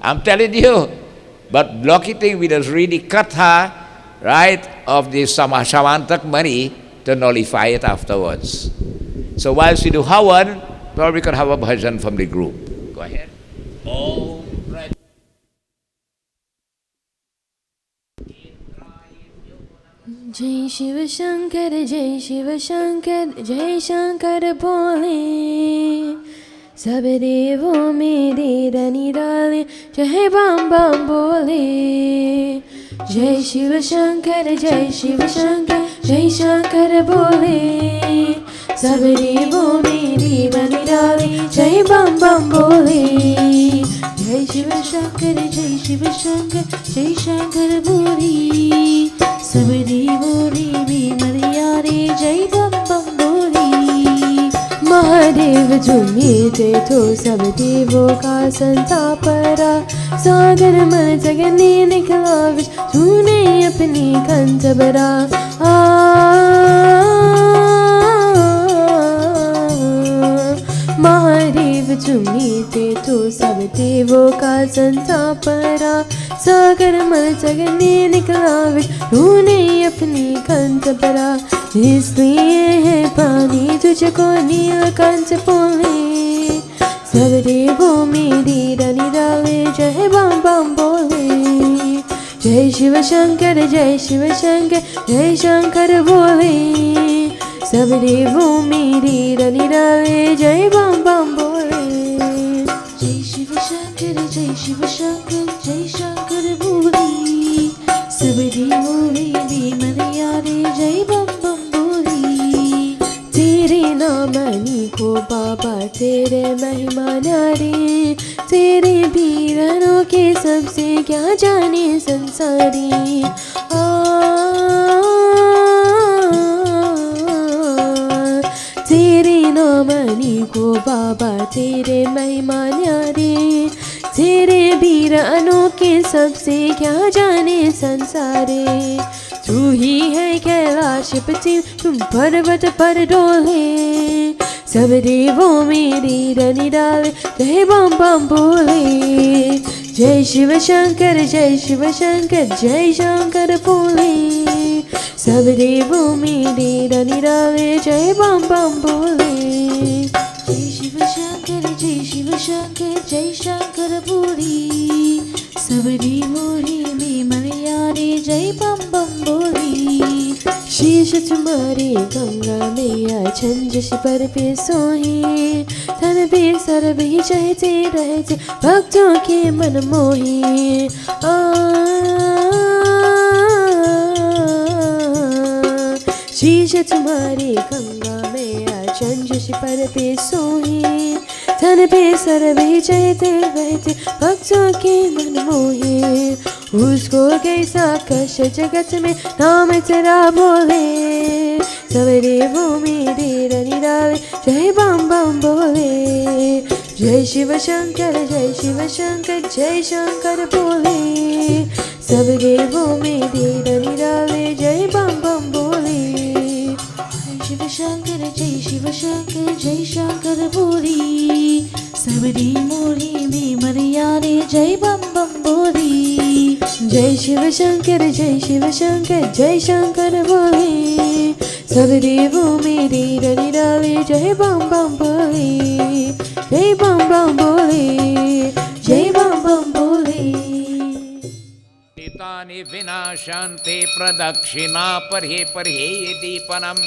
I'm telling you. But lucky thing, we just read the katha, right, of the Shamantak money to nullify it afterwards. So whilst we do Hawan, probably we can have a bhajan from the group. Go ahead. Oh. Jai Shiva Shankar, Jai Shiva Shankar, Jai Shankar Bole. Sabhe devo mere rani dale, Jai Bam Bam Bole. Jai Shiva Shankar, Jai Shiva Shankar, Jai Shankar Bole. Sabhe devo mere rani dale, Jai Bam Bam Bole. Jai Shiva Shankar, Jai Shiva Shankar, Jai Shankar Bole. Sabri boli bhi Mariare Jai Bam Bam boli. Mahadev jumite to sab devo ka santapara. Sagar man jagane nikla vish tune apni kantabara. Mahadev jumite to sab devo ka santapara. सागर मल जगने निकला विष तूने अपनी कंठ भरा इसलिए है पानी तुझको नीलकंठ बोले सब देवों मेरी रानी डाले जय बम बम बोले जय शिव शंकर जय शिव शंकर जय शंकर बोले सब देवों मेरी रानी डाले जय बम बम बोले जय शिव शंकर जय शिव शंकर जय शंकर बोली सबरी बोली भी मरियारे जय बम बम बोली तेरे नाम को बाबा तेरे महिमा नारे तेरे वीरनों के सबसे क्या जाने संसारी तेरे नामनी को बाबा तेरे महिमा न्यारे तेरे वीर अनोखे सबसे क्या जाने संसारे तू ही है कैलाशपति तुम पर्वत पर डोले सब देवों मेरी रनि डाले जय बम बम बोले जय शिव शंकर जय शंकर बोले सब देवों में डेरा निराले जय बम बम बोले जय शिव शंकर जय शंकर बोले सब देवों में मलयाले जय बम बम बोले शीश तुम्हारे गंगा मैया छंजस पर पे सोहे तन पे सर भी चहते रहते भक्तों के मन मोहे शीश तुम्हारे गंगा मैया छंजस पर पे सोहे तन पे सर भी चहते रहते भक्तों के मन मोहे उसको कैसा कष्ट जगत में नाम तेरा बोले सवेरे वो मेरे निराले जय बम बम बोले जय शिव शंकर जय शंकर बोले सवेरे वो मेरे निराले जय बम बम बोले जय शिव शंकर जय शंकर बोले सबरी मोरी में मरियाले जय बम बम बोली जय शिव शंकर जय शंकर बोले सब देवों मेरे रनिराले जय बम बम बोले जय बम बम बोले जय बम बम बोले तानि विनाशान्ते प्रदक्षिणा पर्हे पर्हे दीपनम्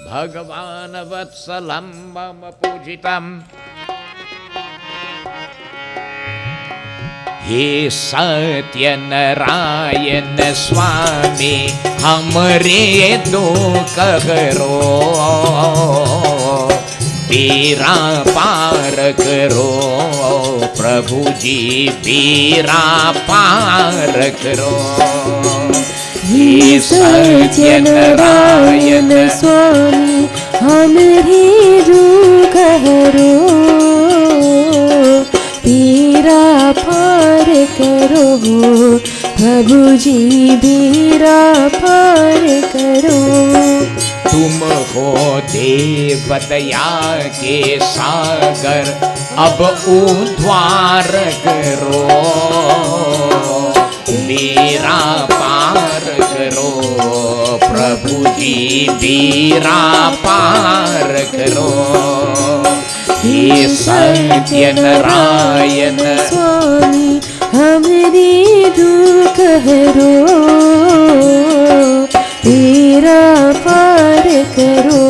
भगवान् वत्सलं मम पूजितम् हे सत्यनारायण स्वामी हमरे दुख करो बेड़ा पार करो प्रभु जी बेड़ा पार करो हे सत्यनारायण स्वामी हमरे दुख हरो बेड़ा पार करो प्रभु जी बेड़ा पार करो तुम हो देव दया के सागर अब उद्धार करो बेड़ा पार करो प्रभु जी बेड़ा पार करो हे सत्यनारायण स्वामी हमरे दुख हरो बेड़ा पार करो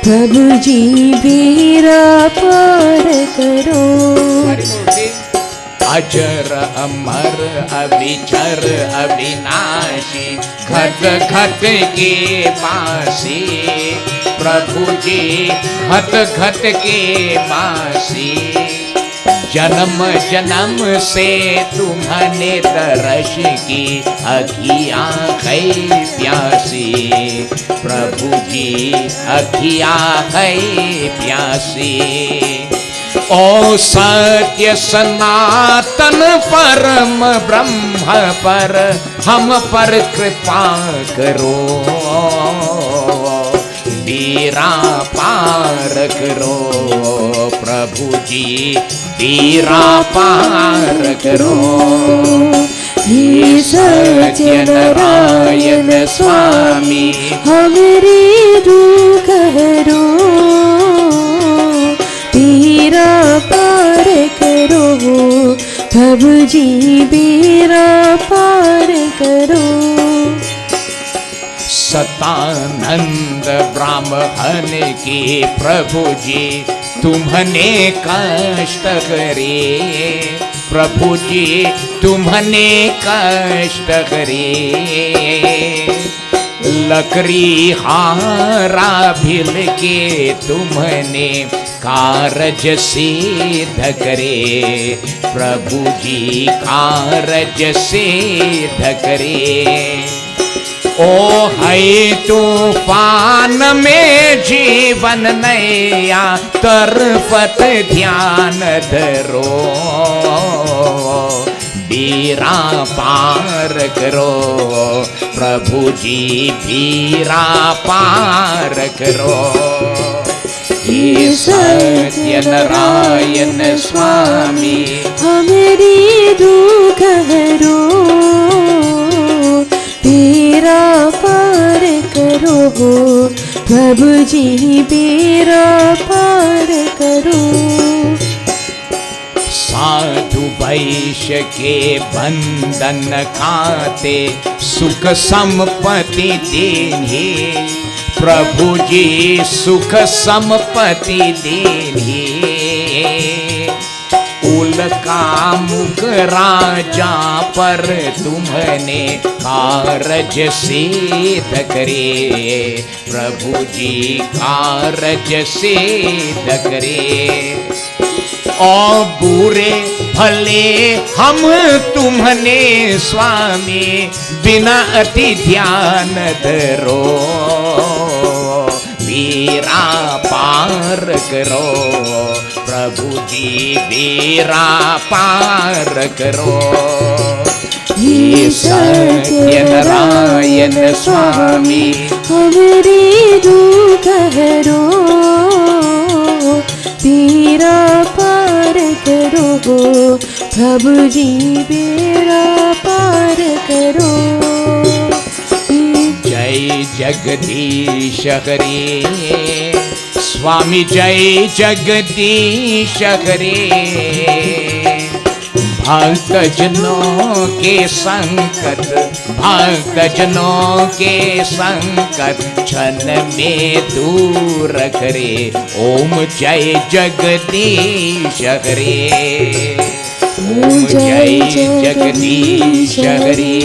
प्रभु जी बेड़ा पार करो अजर अमर अविचर अविनाशी घट घट के पासी प्रभु जी घट घट के पासी जन्म जन्म से तुम्हारे दर्श की अखियाँ है प्यासी प्रभु जी अखियाँ है प्यासी ओ सत्य सनातन परम ब्रह्म पर हम पर कृपा करो बेड़ा पार करो प्रभु जी बेड़ा पार करो हे सत्यनारायण स्वामी हमरे दुख हरो बेड़ा पार करो प्रभु जी बेड़ा पार करो सतानंद ब्राह्मण के प्रभु जी तुम्हने कष्ट करे प्रभु जी तुम्हने कष्ट करे लकड़ी हारा भिल के तुम्हने कारज सिद्ध करे प्रभु जी कारज सिद्ध करे ओ है तूफान में जीवन नैया तरफत ध्यान धरो बेड़ा पार करो प्रभु जी बेड़ा पार करो हे सत्यनारायण स्वामी, हमारी दुख हरो, बेड़ा पार करो प्रभु जी, बेड़ा पार करो। साधु वैश्य के बंधन खाते सुख संपत्ति देने, प्रभु जी सुख संपत्ति देने। उल्का मुख राजा पर तुमने कारज सिद्ध करे, प्रभु जी कारज सिद्ध करे। और बुरे भले हम तुम्हने स्वामी, बिना अति ध्यान धरो, बेड़ा पार करो, प्रभु जी बेड़ा पार करो। हे सत्यनारायण स्वामी, हमारी दुख हरो, बेड़ा पार करो प्रभु जी, बेड़ा पार करो। जय जगदीश हरे स्वामी, जय जगदीश हरे। भक्त जनों के संकट, भक्त जनों के संकट क्षण में दूर करे, ओम जय जगदीश हरे, ओम जय जगदीश हरे।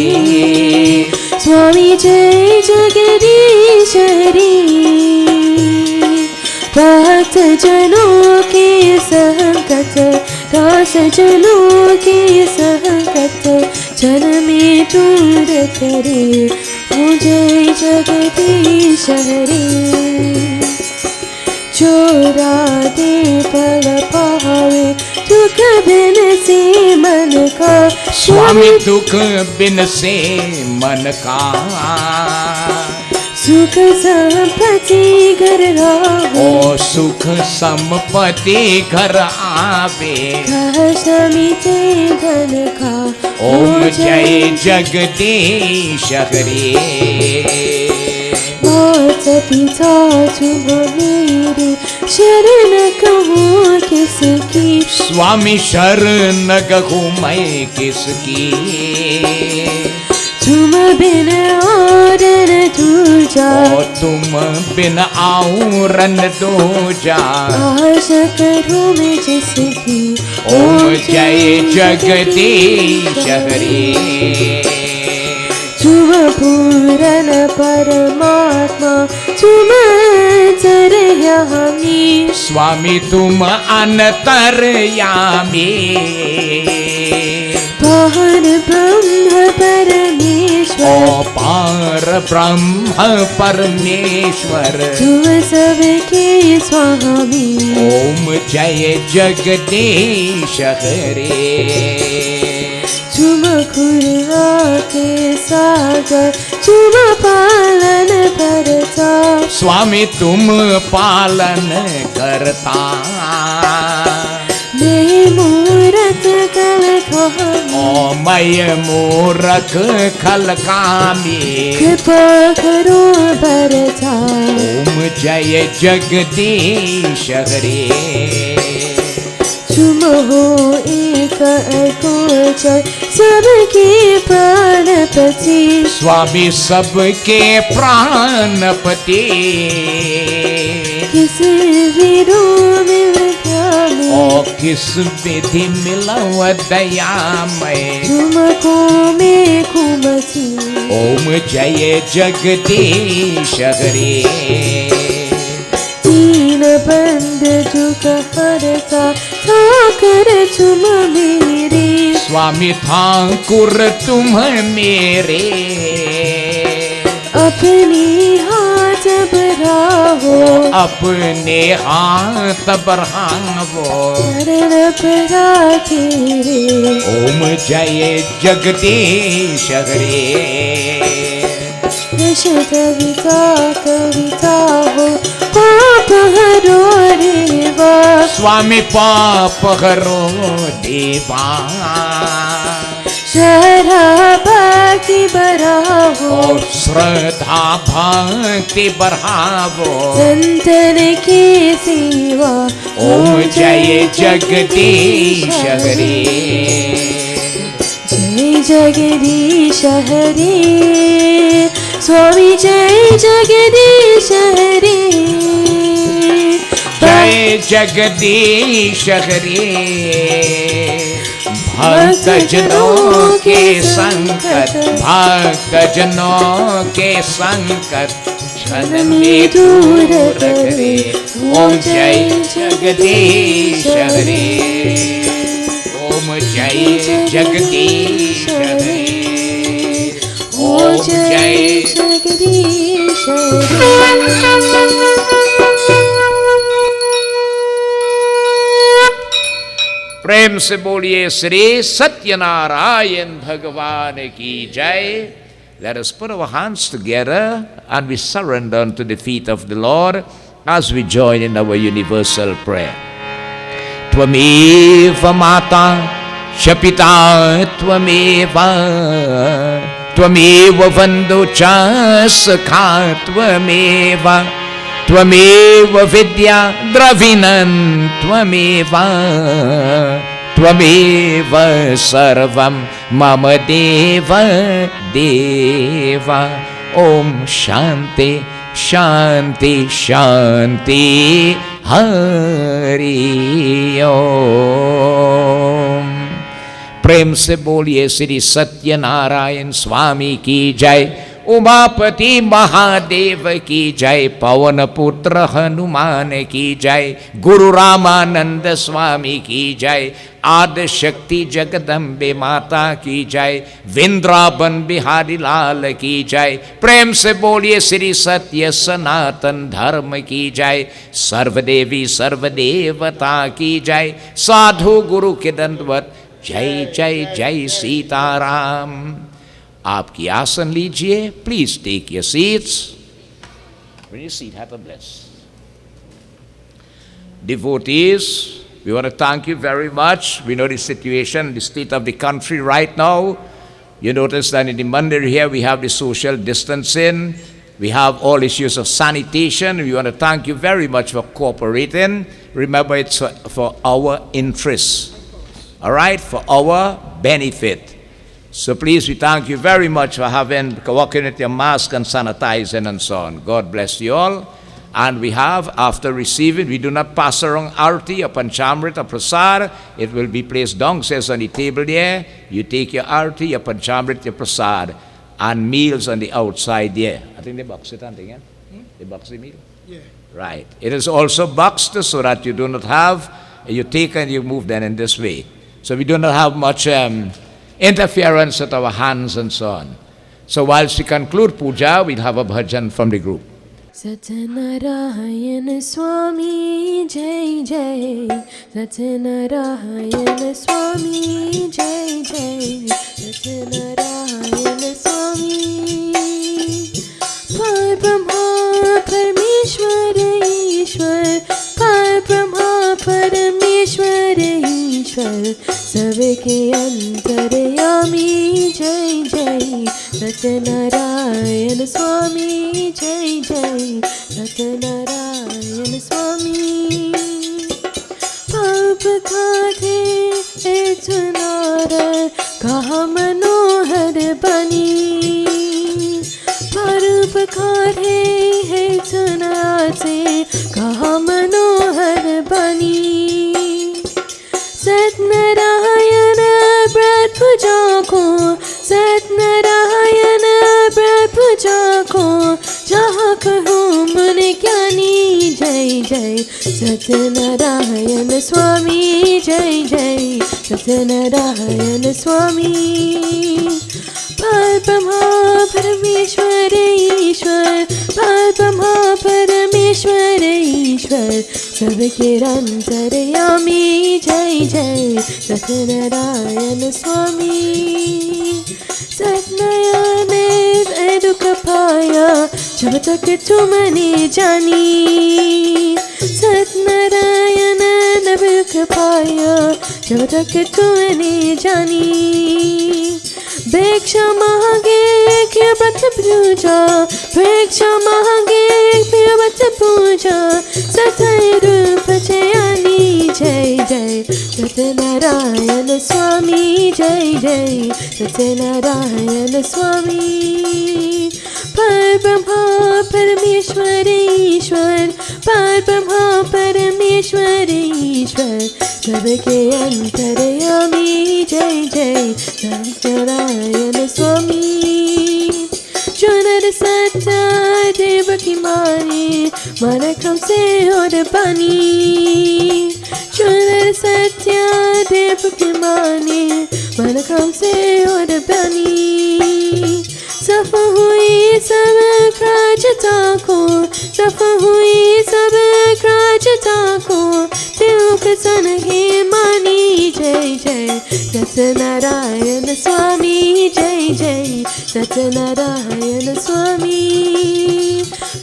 स्वामी जय जगदीश हरे, भक्त जनों के संकट, दास जनों के संकट क्षण में दूर करे, ओ जय जगदीश हरे। चोरा दे पल पावे, दुख बिन से मन का, स्वामी दुख बिन से मन का। सुख संपत्ति घर आवे, ओ सुख संपत्ति घर आवे, स्वामी जय धन का, ओम जय जगदीश हरे। माता पिता तुम मेरे, शरण कहूँ किसकी, स्वामी शरण कहूँ मैं किसकी। तुम बिन और न दूजा, ओ तुम बिन आऊरन दूजा, आशा करूँ मैं जिसकी, ओम जय जगदीश हरे। तुम पूर्ण परमात्मा, तुम अंतर्यामी, स्वामी तुम अंतर्यामी। पार ब्रह्म परमेश्वर, ओ पार ब्रह्म परमेश्वर, तुम सबके स्वामी, ओम जय जगदीश हरे। तुम खुदा के सागर, तुम पालन करता, स्वामी तुम पालन करता। मैं मूरत कल खामी, ओ मैं मूरख खल कामी, कृपा करो बरता, ओम जय जगदीश हरे। तुम हो एक अगोचर, सबके प्राणपति, स्वामी सबके प्राणपति। किस विधि मिल ओ किस विधि मिलव दयामय, तुमको मैं कुमति, ओम जय जगदीश हरे। दीन बंद दुख हरता, ठाकर तुम मेरे, स्वामी ठाकुर तुम मेरे। अपने हाथ बढ़ाओ, अपने हाथ बढ़ावो, शरण परा तेरे, ओम जय जगदीश हरे। कविता कविता हो, पाप हरो देवा स्वामी पाप हरो देवा श्रद्धा भक्ति बढ़ावो और श्रद्धा भक्ति बढ़ावो संतन की सेवा ओम जय जगदीश हरे जय जगदीश हरे स्वामी जय जगदीश हरे जय जगदीश हरे भक्तजनों के संकट भक्तजनों के संकट क्षण में दूर करे ओम जय जगदीश हरे ओम जय जगदीश हरे ओम जय जगदीश हरे प्रेम से बोलिए श्री सत्यनारायण भगवान की जय. Let us put our hands together and we surrender unto the feet of the Lord as we join in our universal prayer. Tvameva Mata Shapita Tvameva Tvameva Vanducha Sakha Tvameva Tvameva Vidya Dravinan Tvameva Tvameva Sarvam Mama Deva Deva Om Shanti Shanti Shanti Hari Om. प्रेम से बोलिए श्री सत्यनारायण स्वामी की जय. उमापति महादेव की जय. पवन पुत्र हनुमान की जय. गुरु रामानंद स्वामी की जय. आदि शक्ति जगदम्बे माता की जय. वृंदावन बिहारी लाल की जय. प्रेम से बोलिए श्री सत्य सनातन धर्म की जय. सर्वदेवी सर्वदेवता की जय. साधु गुरु के दंडवत जय जय जय सीताराम. आपकी आसन लीजिए. Please take your seats. When you sit, have a bless. Devotees, we want to thank you very much. We know the situation, the state of the country right now. You notice that in the mandir here we have the social distancing. We have all issues of sanitation. We want to thank you very much for cooperating. Remember, it's for our interests. All right, for our benefit. So please, we thank you very much for working with your mask and sanitizing and so on. God bless you all. And we have, after receiving, we do not pass around arti or panchamrit or prasad. It will be placed downstairs on the table there. You take your arti, your panchamrit, your prasad, and meals on the outside there. I think they box it, again. They box the meal? Yeah. Right. It is also boxed so that you do not have, you take and you move them in this way. So we do not have much interference with our hands and so on. So whilst we conclude puja, we'll have a bhajan from the group. Satyanarayan Swami Jai Jai. Satyanarayan Swami Jai Jai. Satyanarayan Swami. Par Brahma Parameshwar Ishwar. Par Brahma Parameshwar Ishwar. Sabke antaryami Jai Jai. Satyanarayan Swami Jai Jai. Satyanarayan Swami. Pap khathe etunara kaha manohar bani. Parp khathe etunase kaha manohar bani. Satnarayana Brad Puja ko. Satnarayana Brad Puja ko. Jaha kaho mune kyani Jai Jai. Satyanarayan Swami Jai Jai. Satyanarayan Swami. Par Brahma Parameshwar Ishwar. Par Brahma Parameshwar Ishwar. Sabke antaryami Jai Jai. Satyanarayan Swami. Satnayane edukapaya jab tak tumne jani. Satyanarayan नभ कृपाया जब तक तूने जानी भिक्षा मांगे क्यों बत पूजा भिक्षा मांगे क्यों बत पूजा सत्य रूप जयानी जय जय सत्यनारायण स्वामी जय जय सत्यनारायण स्वामी परब्रह्मा परमेश्वर ईश्वर परब्रह्मा परमेश्वर ईश्वर सबके अंतर्यामी जय जय सत्यनारायण स्वामी चुनर सत्य देव की माने मन कम से और बनी चुनर सत्य देव की माने मन कम से और बनी सफल हुई सब क्राजता को सफल हुई सब क्राजता को दिल के सन ही मानी जय जय सत्यनारायण स्वामी जय जय सत्यनारायण स्वामी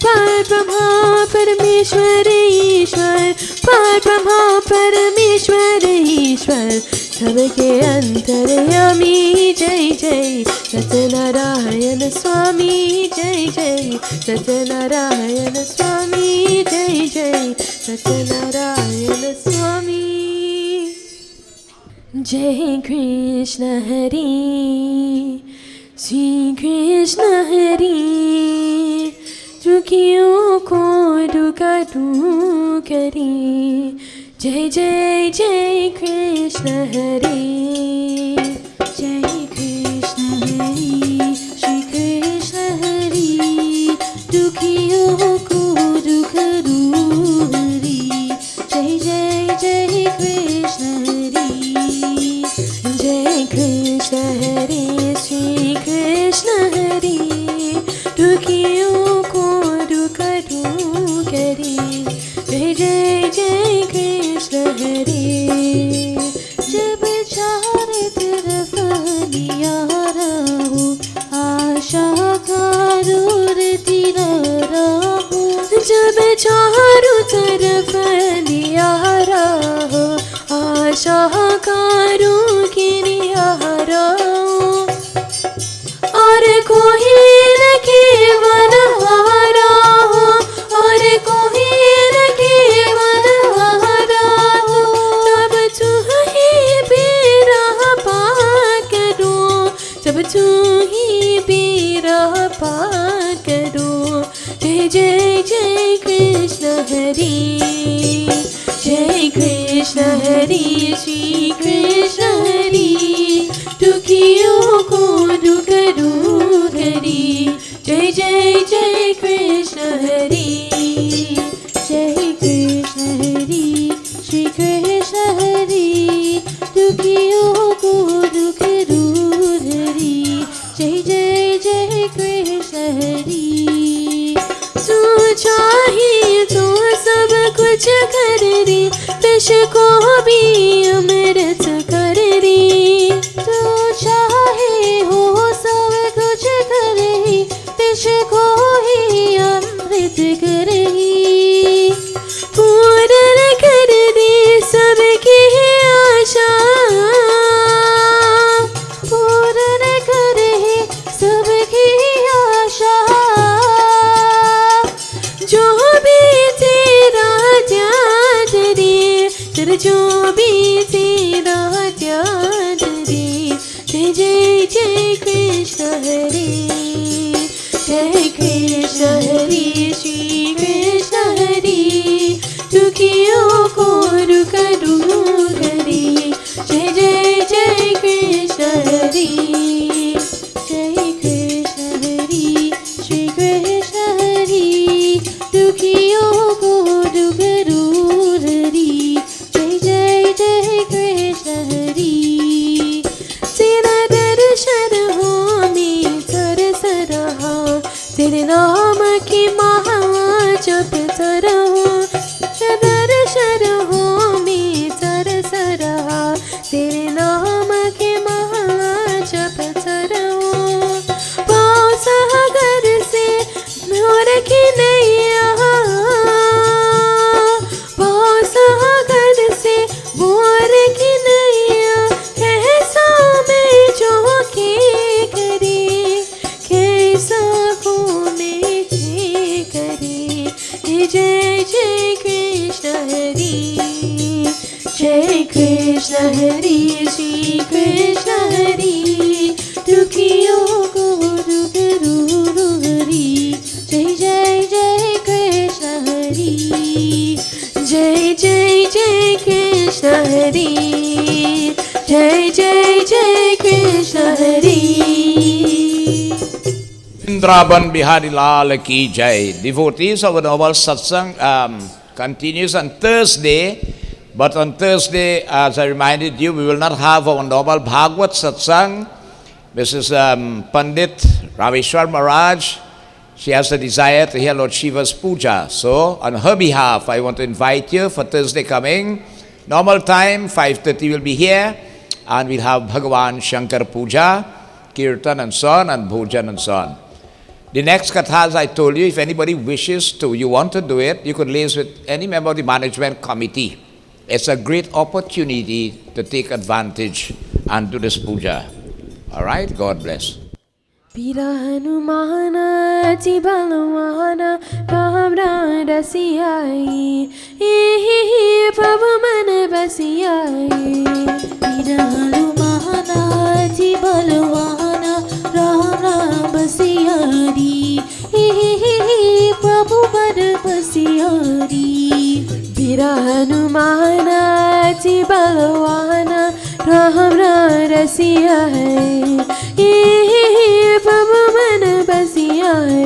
परब्रह्मा परमेश्वर ईश्वर परब्रह्मा परमेश्वर ईश्वर सबके अंतर्यामी जय जय सत्यनारायण स्वामी जय जय सत्यनारायण स्वामी जय जय सत्यनारायण स्वामी जय कृष्ण हरि श्री कृष्ण हरि दुखियों को दुखा दूर करी जय जय जय कृष्ण हरि जय कृष्ण हरि श्री कृष्ण हरि दुखियों को दुख दूर हरि जय जय जय कृष्ण हरि जय कृष्ण हरि श्री कृष्ण हरि दुखियों को दुख दूर करी जय जय जय कृष्ण हरि जब चारों तरफ नियारा हो आशा का दूर तिनारा हो जब चारों तरफ नियारा हो आशा का रूह की नियारा हो और कोई न केवल हारा हो और कोई न केवल हारा हो जब तू ही बेरा पा करो जब तू ही बेरा पा करो जय जय जय कृष्ण हरि जय कृष्ण हरि श्री कृष्ण हरि दुखियों को दुख दूर हरि जय जय जय कृष्ण हरि जय कृष्ण हरि श्री कृष्ण हरि दुखियों को दुख दूर हरि जय जय जय कृष्ण हरि तू चाहिए तो सब कुछ कर दी विष को भी अमृत कर दी तू चाहे हो सब कुछ कर ही विष को ही अमृत कर ही पूर्ण कर दी सबकी आशा पूर्ण कर ही सबकी आशा जो भी तेरा त्याग दे जो भी तेरा त्याग दे जय जय जय कृष्ण हरि जय कृष्ण हरि श्री कृष्ण हरि दुखियों को दुख दूर हरि जय जय जय कृष्ण हरि जय कृष्ण हरि श्री कृष्ण हरि दुखियों को दुख दूर हरि जय जय जय कृष्ण हरि तेरा दर्शन हो में तरस रहा तेरे नाम की महा जपत रहो दर्शन हो में तरस रहा तेरे नाम के महा जपत रहो पाँव सागर से मोर की नैया Krishna Hare Shri Krishna Hare दुखियों को दुख दूर हरी जय जय जय कृष्ण हरी जय जय जय कृष्ण हरी जय जय जय Krishna Hari Vrindavan Bihari Lal Ki Jai. Devotees of the noble satsang continues on Thursday. But on Thursday, as I reminded you, we will not have our noble Bhagavad satsang. Mrs. Pandit Raveshwar Maharaj, she has a desire to hear Lord Shiva's puja. So, on her behalf, I want to invite you for Thursday coming. Normal time, 5:30 will be here, and we'll have Bhagavan Shankar puja, kirtan and so on, and bhojan and so on. The next katha, as I told you, if anybody wishes to, you want to do it, you could liaise with any member of the management committee. It's a great opportunity to take advantage and do this puja. All right, God bless. Pira Hanumana Tibalamana Ramra Dasiyai Prabhu Mana Basiyai Pira Hanumana Tibalamana Ramra Basiyari Prabhu Mana Basiyari Pira Hanumana Tibalamana Ramra Dasiyai Prabhu Mana Basiyai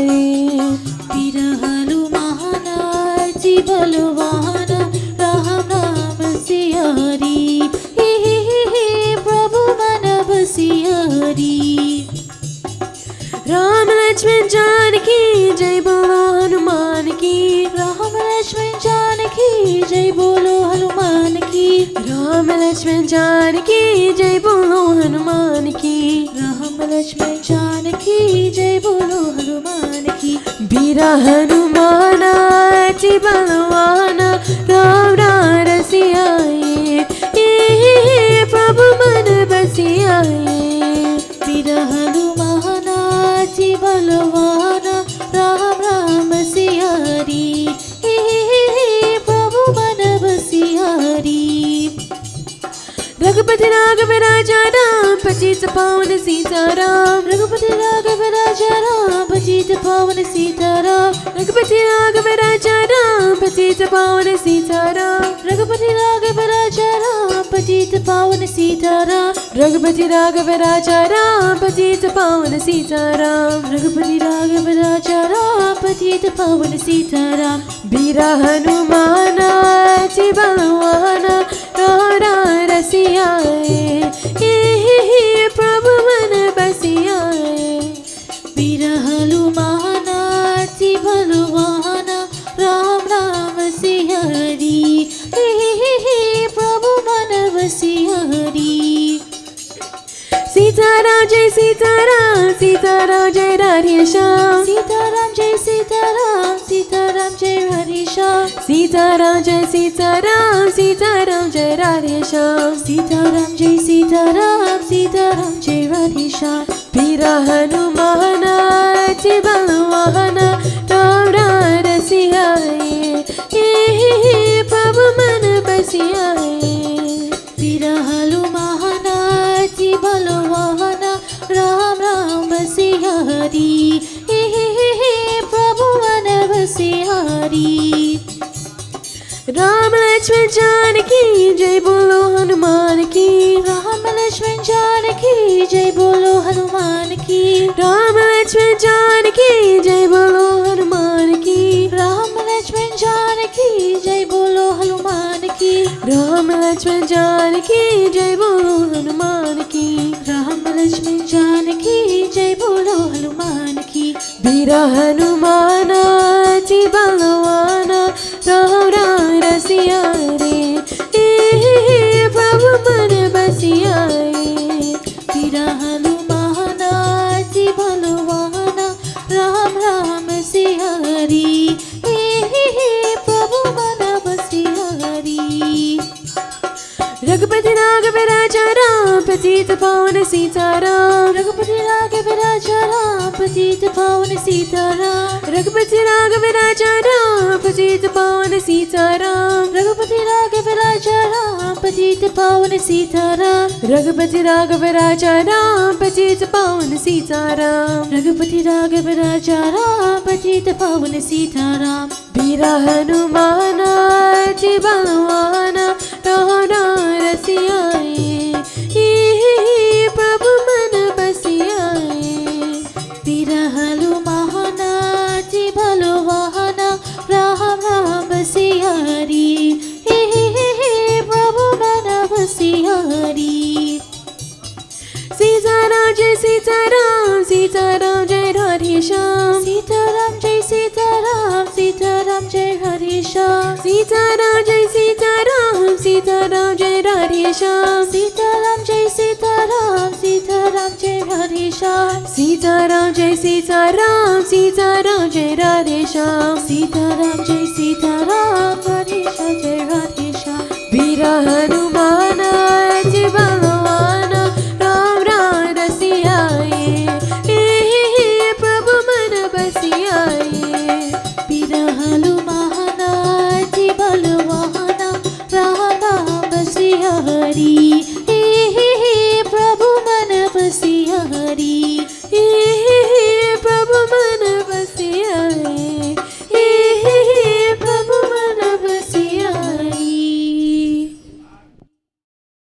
Pira Hanumana Tibalamana Ramra Basiyari Prabhu Mana Basiyari Ram Lakshman Janaki Jai Bolo Hanuman Ki Ram Lakshman Janaki Jai Bolo Hanuman Ki Ram Lakshman Janaki Jai Bolo Hanuman Ki Ram Lakshman Janaki Jai Bolo Hanuman Ki Bira Hanumana Tibalamana Ram Rasiyai Prabhu Mana Basiyai Bira Hanumana Tibalamana Ram Siyari Prabhu Mana Basiyari Raghupati Raghav Raja Ram Pachita Pavana Sita Ram Raghupati Raghav Raja Ram Pachita Pavana Sita Ram Raghupati Raghav Raja Ram Pachita Pavana Sita Ram Raghupati Raghav Raja Ram Pachita Pavana Sita Ram Raghupati Raghav Raja Ram Pachita Pavana Sita Ram Raghupati Raghav Raja Ram Pachita Pavana Sita Ram Bira Hanumana Tibalamana Rara Rasiyai Prabhu Mana Basiyai Bira Hanumana Tibalamana Ram Siyari Prabhu Mana Basiyari Sitaram Jai Sitaram Sitaram Jai Radhe Shyam Sitaram Jai Sitaram Sitaram Jai Radhe Shyam Sitaram Jai Sitaram Sitaram Jai Radhe Shyam Sitaram Jai Sitaram Sitaram Jai Radhe Shyam Bira Hanumana Tibalamana Ram Rasiyai Prabhu Mana Basiyai Bira Hanumana Tibalamana Ram Basiyari Prabhu Mana Basiyari Ram Lakshman Janaki Jai Bolo Hanuman Ki Ram Lakshman Janaki Jai Bolo Hanuman Ki Ram Lakshman Janaki Jai Bolo Hanuman Ki Ram Lakshman Janaki Jai Bolo Hanuman Ki Ram Lakshman Janaki Jai Bolo Hanuman Ki Ram Lakshman Janaki Jai Bolo Hanuman Ki Bira Hanumana Tibalamana Ram Rasiyai Prabhu Mana Basiyai Bira Hanumana Tibalamana Ram Siyari Prabhu Mana Basiyari Raghupati Raghav Raja Ram Pachita Pavana Sita Ram Raghupati Raghav Raja Ram Pachita Pavana Sita Ram Raghupati Raghav राजा राम पतित पावन सीताराम रघुपति राघव राजा राम पतित पावन सीताराम रघुपति राघव राजा राम पतित पावन सीताराम रघुपति राघव राजा राम पतित पावन सीताराम वीर हनुमान अति बलवान राणा रसियाए प्रभु मन बसियाए वीर हनुमान अति बलवान राम राम बसियारी प्रभु मन बसियारी सीताराम जय सीताराम सीताराम जय राधे श्याम सीताराम जय सीताराम सीताराम जय हरे श्याम सीताराम जय सीताराम सीताराम जय राधे श्याम सीताराम जय सीताराम सीताराम जय हरे श्याम सीताराम जय सीताराम सीताराम जय राधे श्याम सीताराम जय